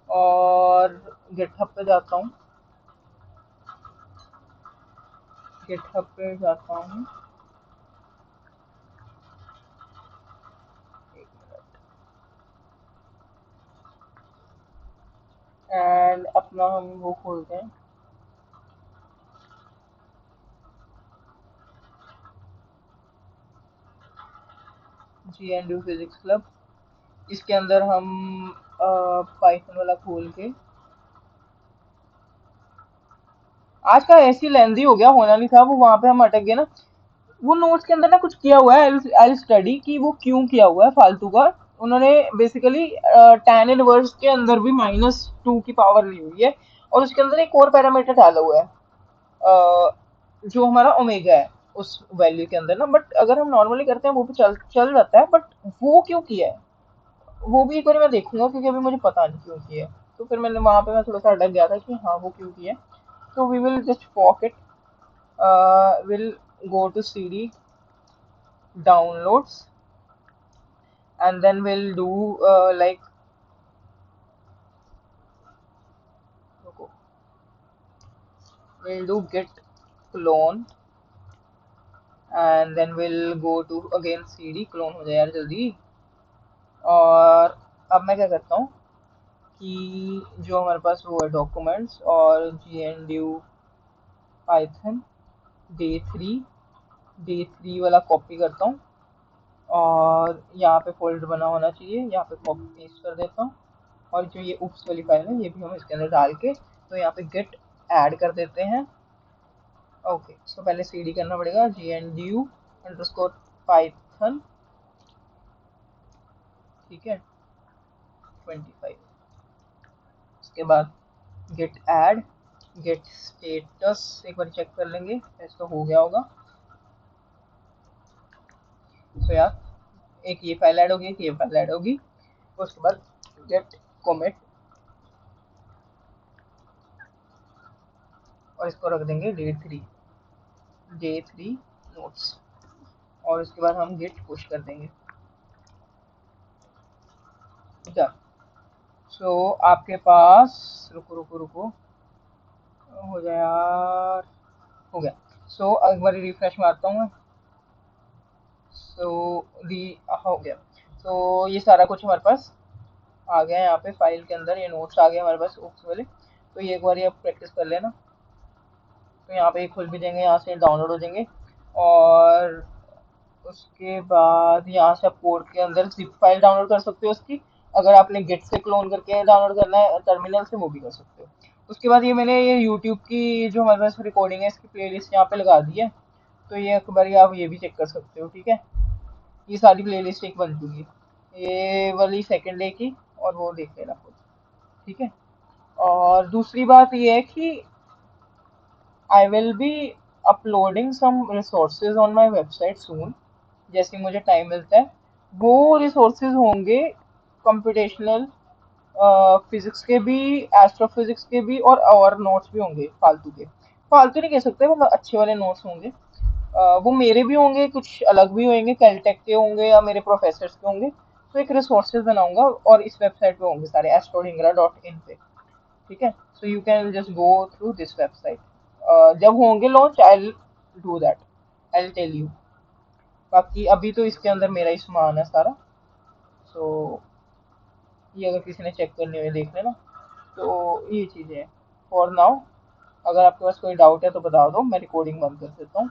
A: और गिटहब पे जाता हूँ, गिटहब पे जाता हूँ। एंड अपना हम वो खोलते हैं, GNU फिजिक्स क्लब। इसके अंदर हम पाइथन वाला खोल के, आज का ऐसी लेंदी हो गया, होना नहीं था, वो वहां पे हम अटक गए ना। वो नोट्स के अंदर ना कुछ किया हुआ है, आई स्टडी कि वो क्यों किया हुआ है फालतू का। उन्होंने बेसिकली tan इनवर्स के अंदर भी -2 की पावर ली हुई है, और उसके अंदर एक और पैरामीटर डाला हुआ है, जो हमारा ओमेगा है उस वैल्यू के अंदर ना। बट अगर हम नॉर्मली करते हैं वो भी चल चल जाता है, बट वो क्यों किया है वो भी एक बार मैं देखूंगा, क्योंकि अभी मुझे पता नहीं क्यों किया है। तो फिर मैंने वहां पे मैं थोड़ा सा अटक गया था कि हाँ वो क्यों किया है। तो we will just pocket, will go to CD downloads, and then we'll do like, रुको, we'll do git clone and then we'll go to again cd clone हो जाए यार जल्दी। और अब मैं क्या करता हूँ कि जो हमारे पास वो है डॉक्यूमेंट्स और gnu python डे थ्री वाला कॉपी करता हूँ और यहाँ पे फोल्डर बना होना चाहिए, यहाँ पे कॉपी पेस्ट कर देता हूँ। और जो ये उप्स वाली फाइल है ये भी हम इसके अंदर डाल के तो यहाँ पे गेट ऐड कर देते हैं। ओके, सो पहले cd करना पड़ेगा gnu अंडरस्कोर पाइथन, ठीक है 25। उसके बाद गेट ऐड, गेट स्टेटस एक बार चेक कर लेंगे ऐसा हो गया होगा। तो यार एक ये फाइल ऐड होगी, एक ये फाइल ऐड होगी। उसके बाद गेट कॉमेट और इसको रख देंगे डे थ्री नोट्स और इसके बाद हम गेट पुश कर देंगे। डन। सो आपके पास रुको रुको रुको हो जाए यार, हो गया। सो एक बार रिफ्रेश मारता हूँ मैं। सो दी हो गया। तो ये सारा कुछ हमारे पास आ गया है यहाँ पे फाइल के अंदर, ये नोट्स आ गए हमारे पास ओप्स वाले। तो ये एक बार आप प्रैक्टिस कर लेना। तो यहाँ पे ये खुल भी देंगे, यहाँ से डाउनलोड हो जाएंगे और उसके बाद यहाँ से आप कोड के अंदर जिप फाइल डाउनलोड कर सकते हो उसकी। अगर आपने गिट से क्लोन करके डाउनलोड करना है टर्मिनल से वो भी कर सकते हो। उसके बाद ये मैंने ये यूट्यूब की जो हमारे पास रिकॉर्डिंग है इसकी प्लेलिस्ट यहाँ पे लगा दी है। तो ये एक बार आप ये भी चेक कर सकते हो, ठीक है। ये सारी प्लेलिस्ट एक बन चुकी है, ये वाली सेकंड डे की और वो देख लेना खुद, ठीक है। और दूसरी बात ये है कि I will be uploading some resources on my website soon. जैसे मुझे टाइम मिलता है वो रिसोर्सेज होंगे कंप्यूटेशनल फिजिक्स के भी, एस्ट्रोफिजिक्स के भी और नोट्स भी होंगे फालतू के। फालतू नहीं कह सकते, मतलब अच्छे वाले नोट्स होंगे। वो मेरे भी होंगे, कुछ अलग भी होंगे, कैलटेक के होंगे या मेरे प्रोफेसर्स के होंगे। तो एक रिसोर्सेज बनाऊंगा और इस वेबसाइट पे होंगे सारे astrodingra.in पे, ठीक है। So you can just go through this website. जब होंगे launch I do that, I tell you. बाकी अभी तो इसके अंदर मेरा ही सामान है सारा। सो ये अगर किसी ने चेक करने हुए देख लेना। तो ये चीज़ें हैं फॉर नाउ। अगर आपके पास कोई डाउट है तो बता दो, मैं रिकॉर्डिंग बंद कर देता हूँ।